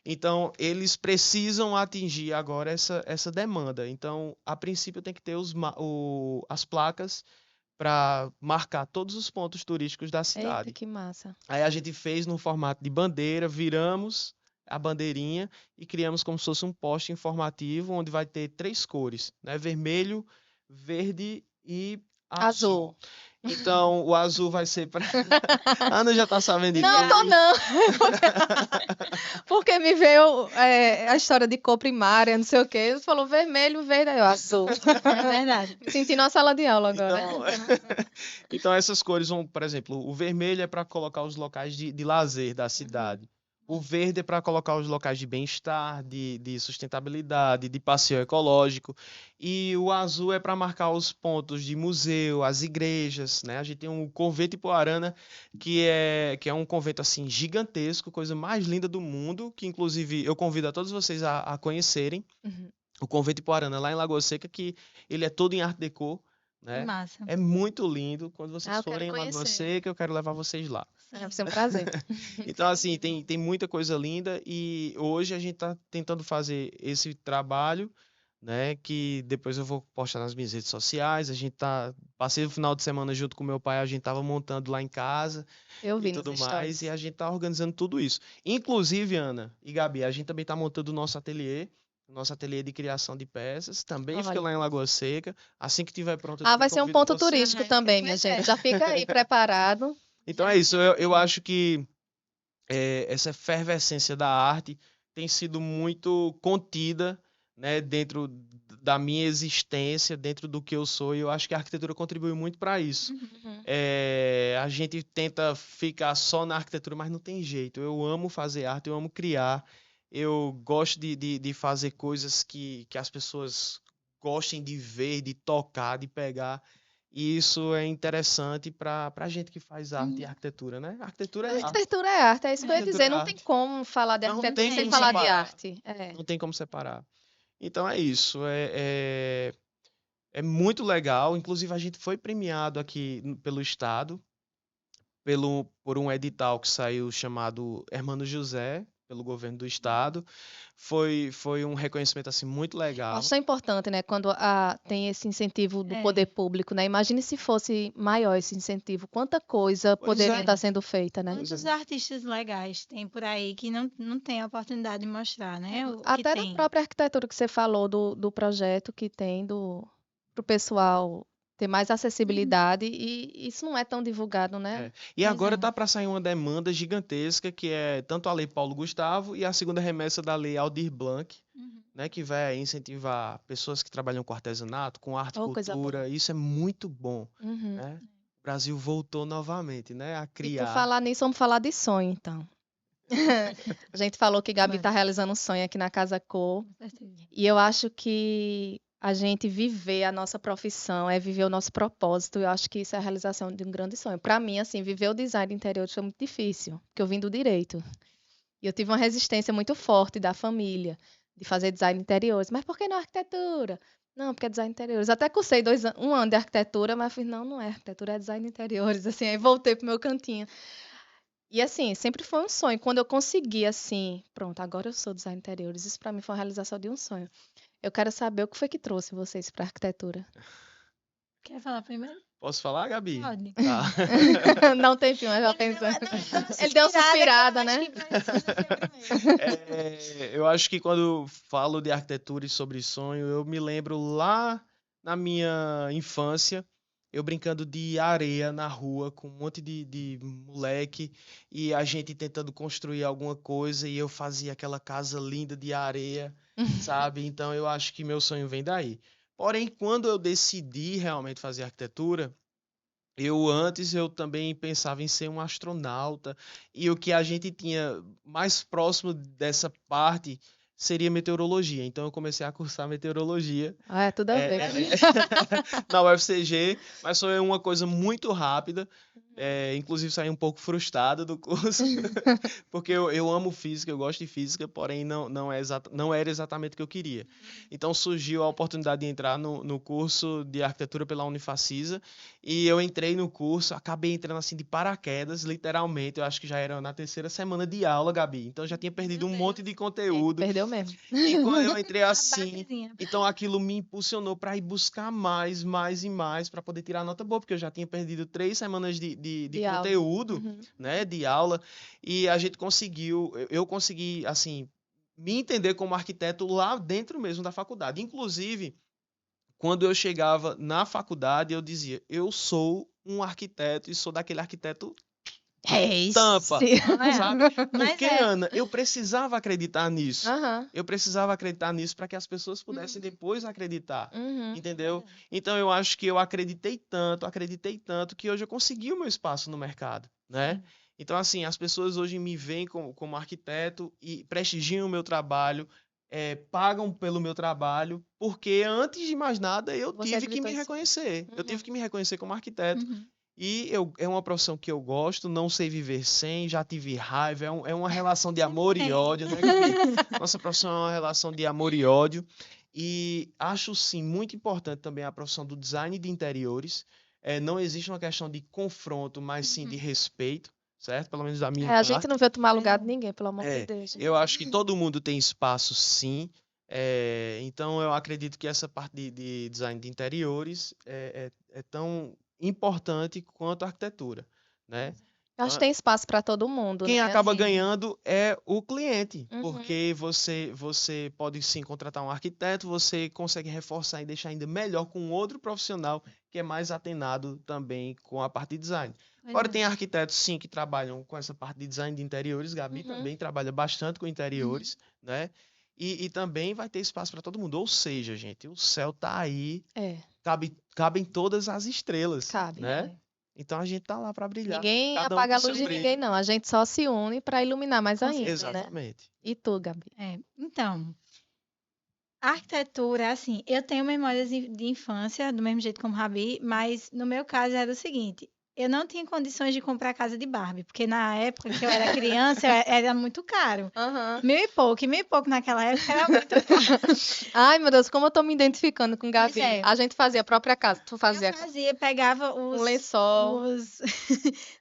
Então, eles precisam atingir agora essa demanda. Então, a princípio, tem que ter as placas para marcar todos os pontos turísticos da cidade. Eita, que massa. Aí a gente fez no formato de bandeira, viramos a bandeirinha e criamos como se fosse um poste informativo, onde vai ter 3 cores, né? Vermelho, verde e azul. Então, o azul vai ser para... A Ana já tá sabendo disso. Não, tô não. Porque me veio a história de cor primária, não sei o quê. Ele falou vermelho, verde, aí eu azul. É verdade. Me senti na sala de aula agora. Então essas cores vão, por exemplo, o vermelho é para colocar os locais de lazer da cidade. O verde é para colocar os locais de bem-estar, de sustentabilidade, de passeio ecológico. E o azul é para marcar os pontos de museu, as igrejas, né? A gente tem um convento Ipuarana, que é um convento assim gigantesco, coisa mais linda do mundo, que inclusive eu convido a todos vocês a conhecerem. O convento Ipuarana, lá em Lagoa Seca, que ele é todo em Art Deco, né? Massa. É muito lindo. Quando vocês eu quero forem em Lagoa conhecer. Seca, eu quero levar vocês lá. Vai ser um prazer. Então, assim, tem muita coisa linda e hoje a gente está tentando fazer esse trabalho, né, que depois eu vou postar nas minhas redes sociais. Passei o final de semana junto com meu pai, a gente tava montando lá em casa Eu vi e tudo nas mais, stories. e a gente tá organizando tudo isso. Inclusive, Ana e Gabi, a gente também tá montando o nosso ateliê de criação de peças, também fica Olha. lá em Lagoa Seca. Assim que tiver pronto, eu Vai ser um convido ponto vocês. turístico também, minha gente. Já fica aí preparado. Então é isso, eu acho que essa efervescência da arte tem sido muito contida, né, dentro da minha existência, dentro do que eu sou, e eu acho que a arquitetura contribui muito para isso. A gente tenta ficar só na arquitetura, mas não tem jeito. Eu amo fazer arte, eu amo criar, eu gosto de fazer coisas que as pessoas gostem de ver, de tocar, de pegar. E isso é interessante para a gente que faz arte e arquitetura, né? Arquitetura é arte. Arquitetura é arte, é isso que eu ia Arquitetura dizer. é Não tem como falar de Não arquitetura tem sem como falar de separar. arte. Não tem como separar. Então é isso. É muito legal. Inclusive, a gente foi premiado aqui pelo Estado por um edital que saiu chamado Hermano José, pelo governo do Estado. Foi um reconhecimento assim muito legal. Acho tão importante, né? Quando tem esse incentivo do É. poder público, né? Imagine se fosse maior esse incentivo. Quanta coisa Pois poderia é. estar sendo feita, né? Quantos artistas legais tem por aí que não tem a oportunidade de mostrar, né? O que Até tem. na própria arquitetura que você falou do projeto que tem para o pessoal ter mais acessibilidade e isso não é tão divulgado, né? E Pois agora é. tá para sair uma demanda gigantesca, que é tanto a Lei Paulo Gustavo e a segunda remessa da Lei Aldir Blanc, né, que vai incentivar pessoas que trabalham com artesanato, com arte e Coisa cultura. Isso é muito bom, Uhum. né? O Brasil voltou novamente, né, a E por criar. falar nisso, vamos falar de sonho, então. A gente falou que Gabi Bora. está realizando um sonho aqui na Casa Cor. Com certeza. E eu acho que a gente viver a nossa profissão é viver o nosso propósito. Eu acho que isso é a realização de um grande sonho. Para mim, assim, viver o design de interior foi muito difícil, porque eu vim do direito. E eu tive uma resistência muito forte da família de fazer design de interiores. Mas por que não arquitetura? Não, porque é design de interiores. Até cursei um ano de arquitetura, mas fiz, não é arquitetura, é design de interiores. Assim, aí voltei pro meu cantinho. E assim, sempre foi um sonho. Quando eu consegui, assim, pronto, agora eu sou design de interiores. Isso para mim foi uma realização de um sonho. Eu quero saber o que foi que trouxe vocês para arquitetura. Quer falar primeiro? Posso falar, Gabi? Pode. Tá. Não tem filme, mas já pensando. Ele deu uma suspirada, né? Eu acho que quando falo de arquitetura e sobre sonho, eu me lembro lá na minha infância, eu brincando de areia na rua com um monte de moleque e a gente tentando construir alguma coisa e eu fazia aquela casa linda de areia, sabe? Então eu acho que meu sonho vem daí. Porém, quando eu decidi realmente fazer arquitetura, eu também pensava em ser um astronauta e o que a gente tinha mais próximo dessa parte seria meteorologia. Então eu comecei a cursar meteorologia Ah, é tudo a ver. na UFCG, mas foi uma coisa muito rápida. Inclusive saí um pouco frustrado do curso, porque eu amo física, eu gosto de física, porém não era exatamente o que eu queria. Então surgiu a oportunidade de entrar no curso de arquitetura pela Unifacisa, e eu entrei no curso, acabei entrando assim de paraquedas, literalmente, eu acho que já era na 3ª semana de aula, Gabi, então já tinha perdido um monte de conteúdo. Perdeu mesmo. E quando eu entrei assim, basezinha. então aquilo me impulsionou para ir buscar mais e mais para poder tirar nota boa, porque eu já tinha perdido 3 semanas de aula. conteúdo, Uhum. né, de aula, e a gente eu consegui, assim, me entender como arquiteto lá dentro mesmo da faculdade. Inclusive, quando eu chegava na faculdade, eu dizia, eu sou um arquiteto e sou daquele arquiteto tampa, sabe? Porque, Ana, eu precisava acreditar nisso. Aham. Eu precisava acreditar nisso para que as pessoas pudessem depois acreditar, Uhum. entendeu? Então, eu acho que eu acreditei tanto, que hoje eu consegui o meu espaço no mercado, né? Então, assim, as pessoas hoje me veem como arquiteto e prestigiam o meu trabalho, pagam pelo meu trabalho, porque antes de mais nada eu Você tive que acreditou me em si. reconhecer. Eu tive que me reconhecer como arquiteto. Uhum. E é uma profissão que eu gosto, não sei viver sem, já tive raiva, é uma relação de amor e ódio, né, Gabi? Nossa profissão é uma relação de amor e ódio. E acho, sim, muito importante também a profissão do design de interiores. Não existe uma questão de confronto, mas sim de respeito, certo? Pelo menos da minha A parte. gente não veio tomar lugar de ninguém, pelo amor de Deus. Eu acho que todo mundo tem espaço, sim. Então, eu acredito que essa parte de design de interiores é tão importante quanto a arquitetura, né? Eu acho que tem espaço para todo mundo, Quem né? acaba Assim. ganhando é o cliente, Uhum. porque você pode sim contratar um arquiteto, você consegue reforçar e deixar ainda melhor com outro profissional que é mais atenado também com a parte de design. Agora, tem arquitetos sim que trabalham com essa parte de design de interiores, Gabi também trabalha bastante com interiores, né? E também vai ter espaço para todo mundo. Ou seja, gente, o céu tá aí, cabem todas as estrelas, Cabe. né? Então a gente tá lá para brilhar. Ninguém cada um apaga a com seu luz de brilho. ninguém, não. A gente só se une para iluminar mais ainda, né? Exatamente. E tu, Gabi? Então, a arquitetura, assim, eu tenho memórias de infância, do mesmo jeito como Rabi, mas no meu caso era o seguinte, eu não tinha condições de comprar casa de Barbie, porque na época que eu era criança era muito caro. Uhum. Mil e pouco naquela época era muito caro. Ai, meu Deus, como eu tô me identificando com Gabi. Pois é. A gente fazia a própria casa. Tu fazia Eu fazia, pegava um lençol.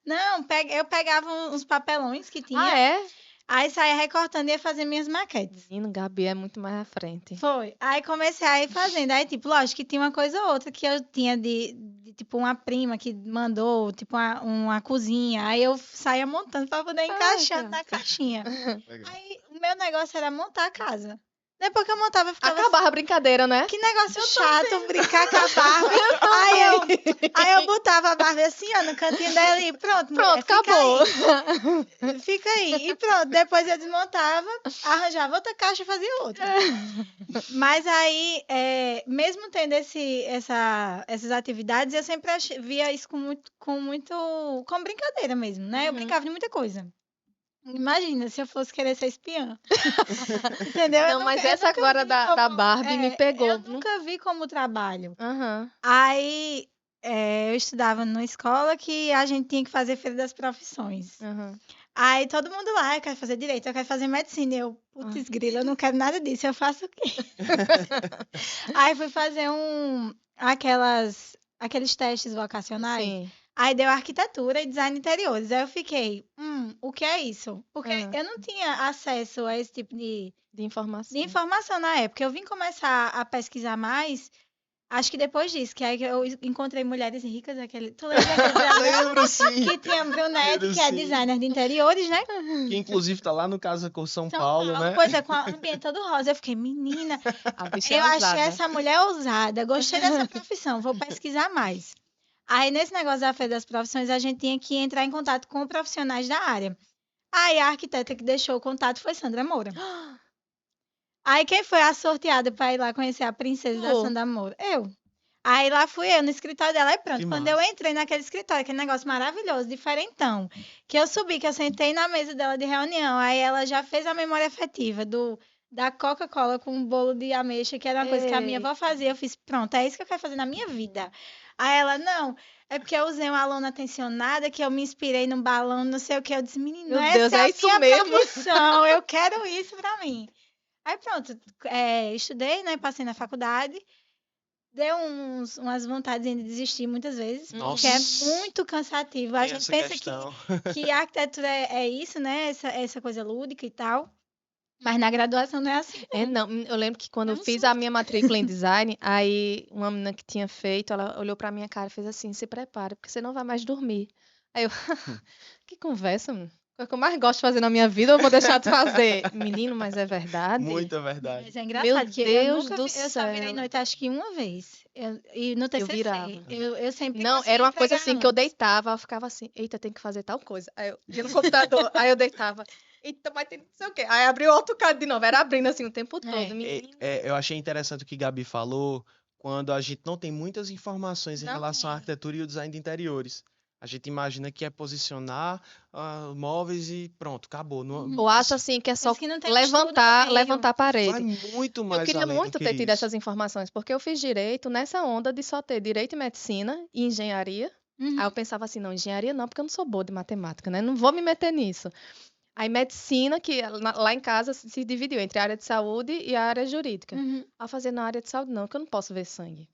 Não, eu pegava uns papelões que tinha. Ah, é? Aí saía recortando e ia fazer minhas maquetes. Menino, Gabi é muito mais à frente. Foi. Aí comecei a ir fazendo. Aí, tipo, lógico que tinha uma coisa ou outra que eu tinha de tipo, uma prima que mandou, tipo, uma cozinha. Aí eu saía montando pra poder encaixar na caixinha. Aí o meu negócio era montar a casa. Depois que eu montava, eu ficava Acabava a brincadeira, né? que negócio chato brincar com a Barbie. Aí eu botava a Barbie assim, ó, no cantinho dela e pronto, mulher, acabou. Fica aí. E pronto, depois eu desmontava, arranjava outra caixa e fazia outra. Mas aí, mesmo tendo essas atividades, eu sempre via isso com brincadeira mesmo, né? Eu brincava de muita coisa. Imagina se eu fosse querer ser espiã. Entendeu? Não, mas essa agora da Barbie me pegou. Eu nunca vi como trabalho. Uhum. Aí eu estudava numa escola que a gente tinha que fazer feira das profissões. Uhum. Aí todo mundo lá, eu quero fazer direito, eu quero fazer medicina. Eu, putz, grila, eu não quero nada disso, eu faço o quê? Aí fui fazer aqueles testes vocacionais. Sim. Aí deu arquitetura e design de interiores. Aí eu fiquei, o que é isso? Porque eu não tinha acesso a esse tipo de informação na época. Eu vim começar a pesquisar mais, acho que depois disso, que aí eu encontrei Mulheres Ricas, tu lembra daquele Lembro, sim. que tinha Brunete, que é designer de interiores, né? Que inclusive tá lá no Casa Cor São Paulo, né? Pois é, com o ambiente todo rosa. Eu fiquei, menina, A bicha eu é ousada. achei essa mulher ousada, gostei dessa profissão, vou pesquisar mais. Aí, nesse negócio da Feira das Profissões, a gente tinha que entrar em contato com profissionais da área. Aí, a arquiteta que deixou o contato foi Sandra Moura. Aí, quem foi a sorteada para ir lá conhecer a princesa da Tu. Sandra Moura? Eu. Aí, lá fui eu, no escritório dela. Aí, pronto. Que Quando massa. eu entrei naquele escritório, aquele negócio maravilhoso, diferentão, que eu subi, que eu sentei na mesa dela de reunião, aí ela já fez a memória afetiva da Coca-Cola com um bolo de ameixa, que era uma coisa que a minha avó fazia. Eu fiz, pronto, é isso que eu quero fazer na minha vida. Aí ela, não, é porque eu usei uma lona tensionada, que eu me inspirei num balão, não sei o que. Eu disse, menino, Meu essa Deus, é é a isso minha mesmo? profissão, eu quero isso pra mim. Aí pronto, estudei, né, passei na faculdade, deu umas vontades de desistir muitas vezes, porque é Nossa. muito cansativo. A Tem gente essa pensa questão. que a arquitetura é isso, né, essa coisa lúdica e tal, mas na graduação não é assim. Não, eu lembro que quando É eu um fiz a minha matrícula em design, aí uma menina que tinha feito, ela olhou pra minha cara e fez assim, se prepara, porque você não vai mais dormir. Aí eu, que conversa, mano. O que eu mais gosto de fazer na minha vida, eu vou deixar de fazer. Menino, mas é verdade? Muita verdade. Mas é engraçado que eu Deus nunca do eu só virei céu. noite acho que uma vez. E no TCC, virava. eu sempre Não, consegui era uma coisa entregar assim que eu antes. deitava, eu ficava assim, eita, tem que fazer tal coisa. Aí eu ia no computador, aí eu deitava, eita, mas tem não sei o quê. Aí abriu outro cara de novo, era abrindo assim o tempo todo. Menino. Eu achei interessante o que Gabi falou quando a gente não tem muitas informações em Não relação à tem. arquitetura e o design de interiores. A gente imagina que é posicionar móveis e pronto, acabou. Não, Eu acho assim que é só Pensa que não tem um estudo no levantar meio. a vai parede. muito Eu mais queria além do muito que ter tido isso. essas informações, porque eu fiz direito nessa onda de só ter direito e medicina e engenharia. Aí eu pensava assim, não, engenharia não, porque eu não sou boa de matemática, né? Não vou me meter nisso. Aí medicina, que lá em casa se dividiu entre a área de saúde e a área jurídica. Uhum. Ao fazer na área de saúde, não, que eu não posso ver sangue.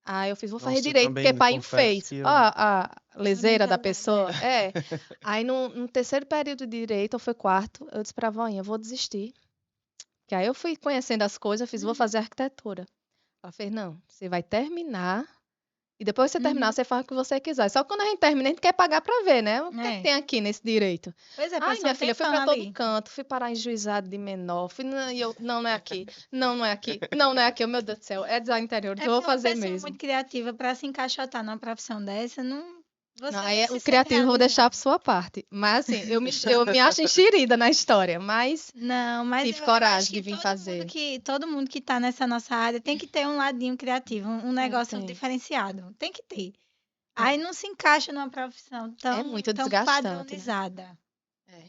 Aí eu fiz, vou fazer Nossa, eu direito, porque também pai confesso fez. que eu... Ó, a leseira da Mentalidade, pessoa. É. Aí no terceiro período de direito, ou foi quarto, eu disse pra voinha, vou desistir. Que aí eu fui conhecendo as coisas, eu fiz, vou fazer arquitetura. Ela fez, não, você vai terminar. E depois que você terminar, Uhum. você faz o que você quiser. Só que quando a gente termina, a gente quer pagar pra ver, né? O que é que É. tem aqui nesse direito? Pois é, Ai, passou minha um filha, eu fui tempão pra todo ali. canto, fui parar em juizado de menor, e eu, não, não é aqui, não, não é aqui, não, não é aqui, oh, meu Deus do céu, é design interior, É eu vou porque uma fazer pessoa mesmo. muito criativa para se encaixotar numa profissão dessa, você Não, não aí se o sente criativo eu vou deixar realizado. pra sua parte. Mas assim, eu me acho enxerida na história, mas Não, mas tive eu acho coragem que de vir fazer. todo mundo que tá nessa nossa área tem que ter um ladinho criativo, um negócio Tem. diferenciado. Tem que ter. É. Aí não se encaixa numa profissão É tão, muito tão desgastante, né? padronizada.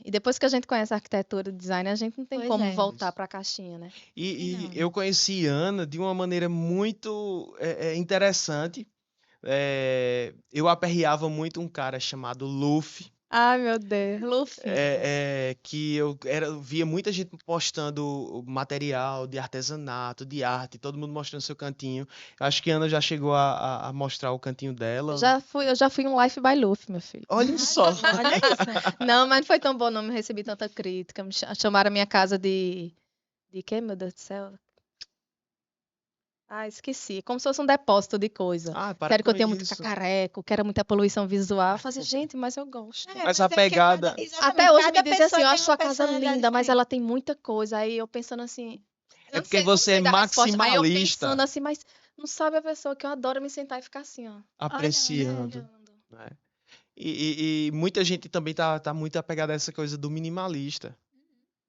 E depois que a gente conhece a arquitetura e o design, a gente não tem Pois como é. voltar pra caixinha, né? E Não. eu conheci Ana de uma maneira muito interessante. Eu aperreava muito um cara chamado Luffy, Ai, meu Deus, Luffy. que eu via muita gente postando material de artesanato, de arte, todo mundo mostrando seu cantinho. Eu acho que a Ana já chegou a mostrar o cantinho dela. Eu já fui um Life by Luffy, meu filho. Olha só. Olha isso. Não, mas não foi tão bom, não me recebi tanta crítica. Chamaram a minha casa de quê, meu Deus do céu? Ah, esqueci. Como se fosse um depósito de coisa. Ah, para Quero que eu com tenha muito isso. cacareco, quero muita poluição visual. Eu falei, gente, mas eu gosto. Mas a é porque pegada- exatamente, Até hoje me cada dizem assim, pessoa eu tem acho uma sua casa personalidade linda, mas diferente. ela tem muita coisa. Aí eu pensando assim... eu É não porque sei- não você sei é dar resposta. Aí eu maximalista. pensando assim, mas não sabe a pessoa que eu adoro me sentar e ficar assim, ó. Apreciando. olhando. Né? E muita gente também tá muito apegada a essa coisa do minimalista.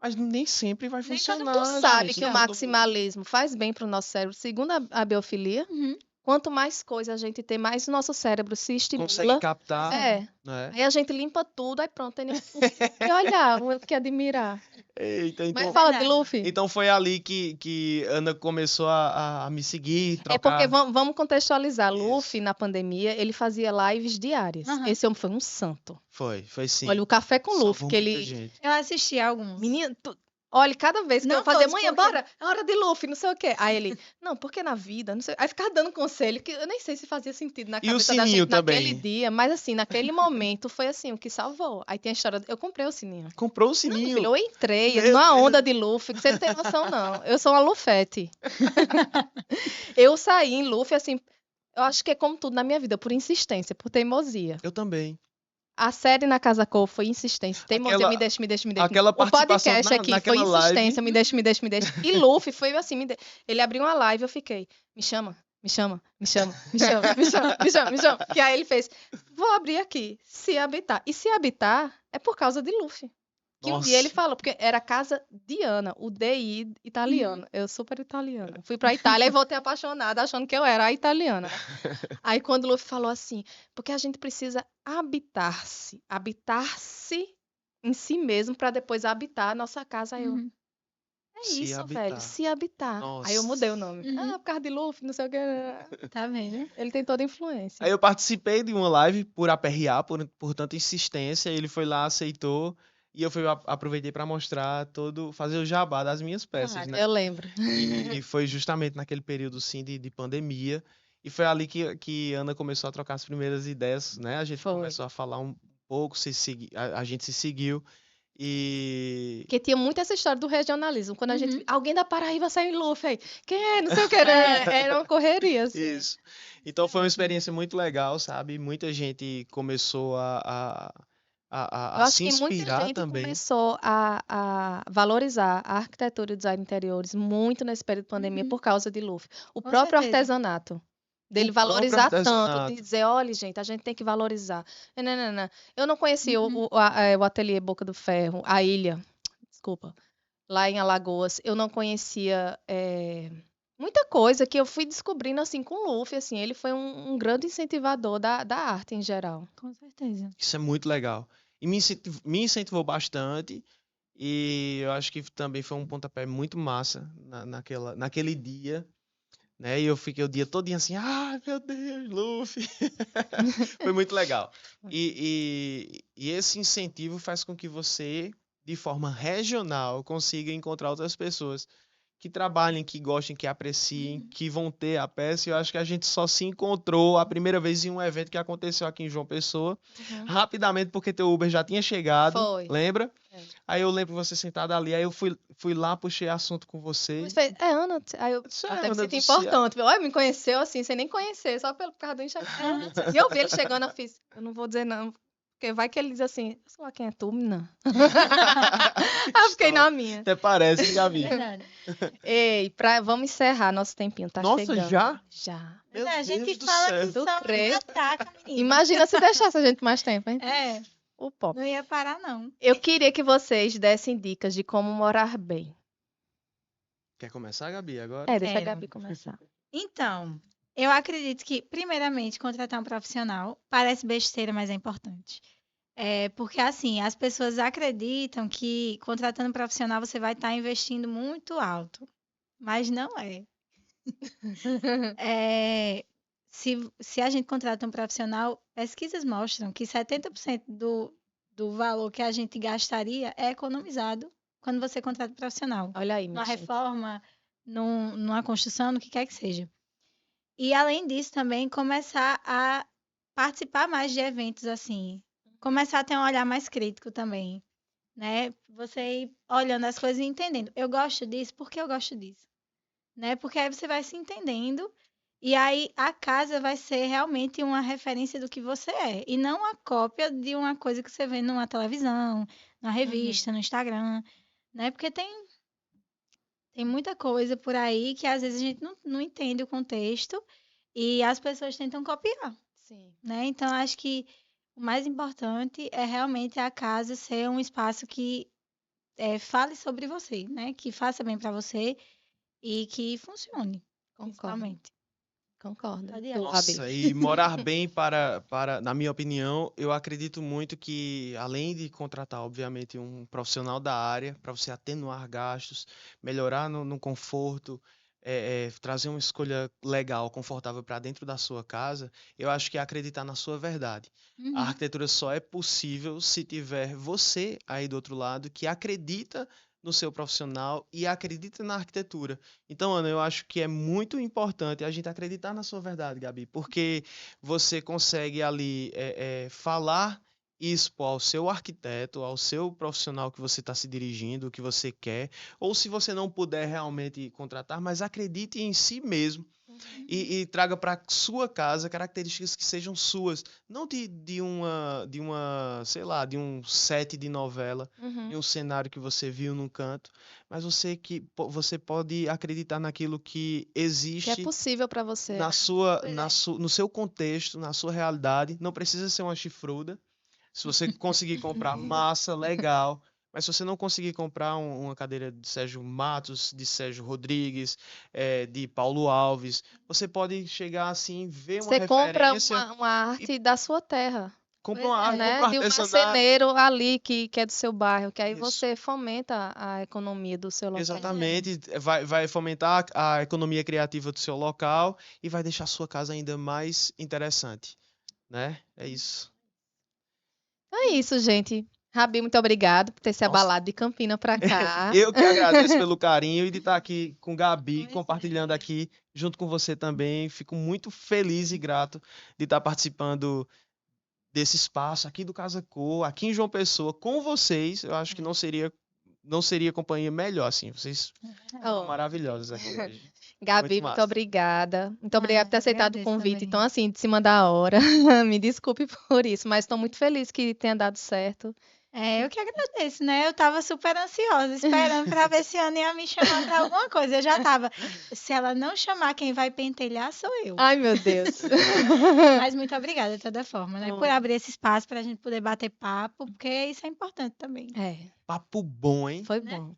Mas nem sempre vai Nem todo funcionar. mundo Tu sabe gente, que nem o todo mundo. maximalismo faz bem pro nosso cérebro. Segundo a biofilia, Uhum. quanto mais coisa a gente tem, mais o nosso cérebro se Consegue estimula. captar. É. Né? Aí a gente limpa tudo, aí pronto, tem nem o que olhar, o que admirar. Eita, Mas então, fala de Verdade. Luffy. então foi ali que Ana começou a me seguir, É porque trocar. vamos contextualizar. Isso. Luffy, na pandemia, ele fazia lives diárias. Aham. Esse homem foi um santo. Foi sim. Olha, o Café com Salvou Luffy, que muita ele... gente. Eu assisti alguns. Menina, olha, cada vez que Não eu fazia, todos, mãe, porque- bora, é hora de Luffy, não sei o quê. Aí ele, não, porque na vida, não sei. Aí ficava dando conselho, que eu nem sei se fazia sentido na E o cabeça da sininho gente naquele também? dia, mas assim, naquele momento foi assim, o que salvou. Aí tem a história, eu comprei o sininho. Comprou o Não, sininho. filho, eu entrei Meu numa Deus. onda de Luffy, que você não tem noção, não. Eu sou uma Lufete. Eu saí em Luffy, assim, eu acho que é como tudo na minha vida, por insistência, por teimosia. Eu também. A série na Casa Cor foi insistência, teimosia, Aquela- me deixa. aquela O participação podcast aqui naquela foi insistência, live. me deixa. E Luffy foi assim, ele abriu uma live, eu fiquei, me chama, me chama, me chama, me chama, me chama, me chama, me chama. Que aí ele fez, vou abrir aqui, se habitar. E se habitar é por causa de Luffy. Que um dia ele Nossa. falou, porque era casa Diana, o DI italiano. Eu super italiana. Fui pra Itália e voltei apaixonada, achando que eu era a italiana, né? Aí quando o Luffy falou assim, porque a gente precisa habitar-se em si mesmo pra depois habitar a nossa casa. Aí eu, Uhum. é Se isso, habitar. velho, se habitar. Aí eu Nossa. mudei o nome. Uhum. Por causa de Luffy, não sei o que. Tá vendo? Ele tem toda a influência. Aí eu participei de uma live por aperrear, por tanta insistência, ele foi lá, aceitou, e eu aproveitei para mostrar fazer o jabá das minhas peças, né? Eu lembro. E foi justamente naquele período, sim, de pandemia, e foi ali que Ana começou a trocar as primeiras ideias, né? A gente Foi. começou a falar um pouco, a gente se seguiu, e... Porque tinha muito essa história do regionalismo. Quando a gente... Uhum. Alguém da Paraíba sai em Luffy aí. Quem é? Não sei o que. Né? Era uma correria, assim. Isso. Então foi uma experiência muito legal, sabe? Muita gente começou Eu a acho se que muita inspirar gente também. começou a valorizar a arquitetura e o design de interiores muito nesse período de pandemia Uhum. por causa de Luffy. O Com próprio certeza. artesanato. Dele O próprio valorizar tanto, artesanato. de dizer, olha, gente, a gente tem que valorizar. Não. Eu não conhecia Uhum. o ateliê Boca do Ferro, a ilha, desculpa, lá em Alagoas. Eu não conhecia muita coisa que eu fui descobrindo assim com o Luffy. Assim, ele foi um grande incentivador da arte em geral. Com certeza. Isso é muito legal. E me incentivou bastante. E eu acho que também foi um pontapé muito massa naquele dia. Né? E eu fiquei o dia todinho assim, meu Deus, Luffy. Foi muito legal. E esse incentivo faz com que você, de forma regional, consiga encontrar outras pessoas que trabalhem, que gostem, que apreciem, que vão ter a peça. E eu acho que a gente só se encontrou a primeira vez em um evento que aconteceu aqui em João Pessoa, rapidamente, porque teu Uber já tinha chegado, Foi. lembra? É. Aí eu lembro você sentada ali, aí eu fui lá, puxei assunto com você. Mas fez, Ana, aí eu Isso é até me Ana senti do céu. importante. Olha, me conheceu assim, sem nem conhecer, só por causa do Instagram. E eu vi ele chegando, eu fiz, eu não vou dizer não, porque vai que ele diz assim, sei lá quem é tu, menina. Aí eu fiquei na minha. Até parece, Gabi. Verdade. Ei, vamos encerrar, nosso tempinho tá Nossa, chegando. já? Já. Meu a gente Deus do fala céu. que Tu só crê? ataca, menina. Imagina se deixasse a gente mais tempo, hein? É, O pop. não ia parar, não. Eu queria que vocês dessem dicas de como morar bem. Quer começar, Gabi, agora? Deixa a Quero. Gabi começar. Então, eu acredito que, primeiramente, contratar um profissional parece besteira, mas é importante. Porque, assim, as pessoas acreditam que contratando um profissional você vai estar investindo muito alto, mas não é. Se a gente contrata um profissional, pesquisas mostram que 70% do valor que a gente gastaria é economizado quando você contrata um profissional. Olha aí, Numa minha gente. reforma, numa construção, no que quer que seja. E, além disso, também começar a participar mais de eventos assim. Começar a ter um olhar mais crítico também, né? Você ir olhando as coisas e entendendo. Eu gosto disso, por que eu gosto disso? Né? Porque aí você vai se entendendo e aí a casa vai ser realmente uma referência do que você é. E não a cópia de uma coisa que você vê numa televisão, numa revista, no Instagram, né? Porque tem muita coisa por aí que às vezes a gente não entende o contexto e as pessoas tentam copiar, Sim. né? Então, acho que o mais importante é realmente a casa ser um espaço que fale sobre você, né? Que faça bem para você e que funcione, principalmente. Concordo. Pode ir, Tu, Gabi. Gabi. Nossa, e morar bem na minha opinião, eu acredito muito que, além de contratar, obviamente, um profissional da área, para você atenuar gastos, melhorar no conforto, trazer uma escolha legal, confortável para dentro da sua casa, eu acho que é acreditar na sua verdade. A arquitetura só é possível se tiver você aí do outro lado que acredita no seu profissional e acredita na arquitetura. Então, Ana, eu acho que é muito importante a gente acreditar na sua verdade, Gabi, porque você consegue ali falar e expor ao seu arquiteto, ao seu profissional que você está se dirigindo, o que você quer, ou se você não puder realmente contratar, mas acredite em si mesmo. e traga para sua casa características que sejam suas, não de uma, sei lá, de um set de novela, de um cenário que você viu num canto, mas você pode acreditar naquilo que Que é existe possível para você, na né? sua, Pois na é. no seu contexto, na sua realidade. Não precisa ser uma chifruda. Se você conseguir comprar, massa, legal. Mas se você não conseguir comprar uma cadeira de Sérgio Matos, de Sérgio Rodrigues, de Paulo Alves, você pode chegar assim, ver uma Você compra referência uma e arte da sua terra, compra Pois é. né? compra um De um artesanato. marceneiro ali que é do seu bairro, que aí Isso. você fomenta a economia do seu local. Exatamente, vai fomentar a economia criativa do seu local e vai deixar a sua casa ainda mais interessante, né? É isso. É isso, gente. Rabi, muito obrigado por ter se Nossa, abalado de Campina para cá. eu que agradeço pelo carinho e de estar aqui com Gabi, Pois é. compartilhando aqui junto com você também. Fico muito feliz e grato de estar participando desse espaço aqui do Casa Cor, aqui em João Pessoa, com vocês. Eu acho que não seria companhia melhor assim. Vocês foram Oh, maravilhosos aqui hoje. Gabi, Muito muito massa. obrigada. Muito obrigada por ter Eu aceitado o agradeço convite também. tão assim, de cima da hora. Me desculpe por isso, mas estou muito feliz que tenha dado certo. Eu que agradeço, né? Eu tava super ansiosa, esperando para ver se a Ana ia me chamar para alguma coisa. Eu já tava. Se ela não chamar, quem vai pentelhar sou eu. Ai, meu Deus. Mas muito obrigada de toda forma, né? Por abrir esse espaço para a gente poder bater papo, porque isso é importante também. É, Papo bom, hein? foi bom.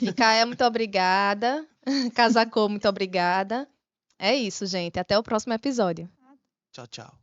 E Caia, muito obrigada. Casacô, muito obrigada. É isso, gente. Até o próximo episódio. Tchau, tchau.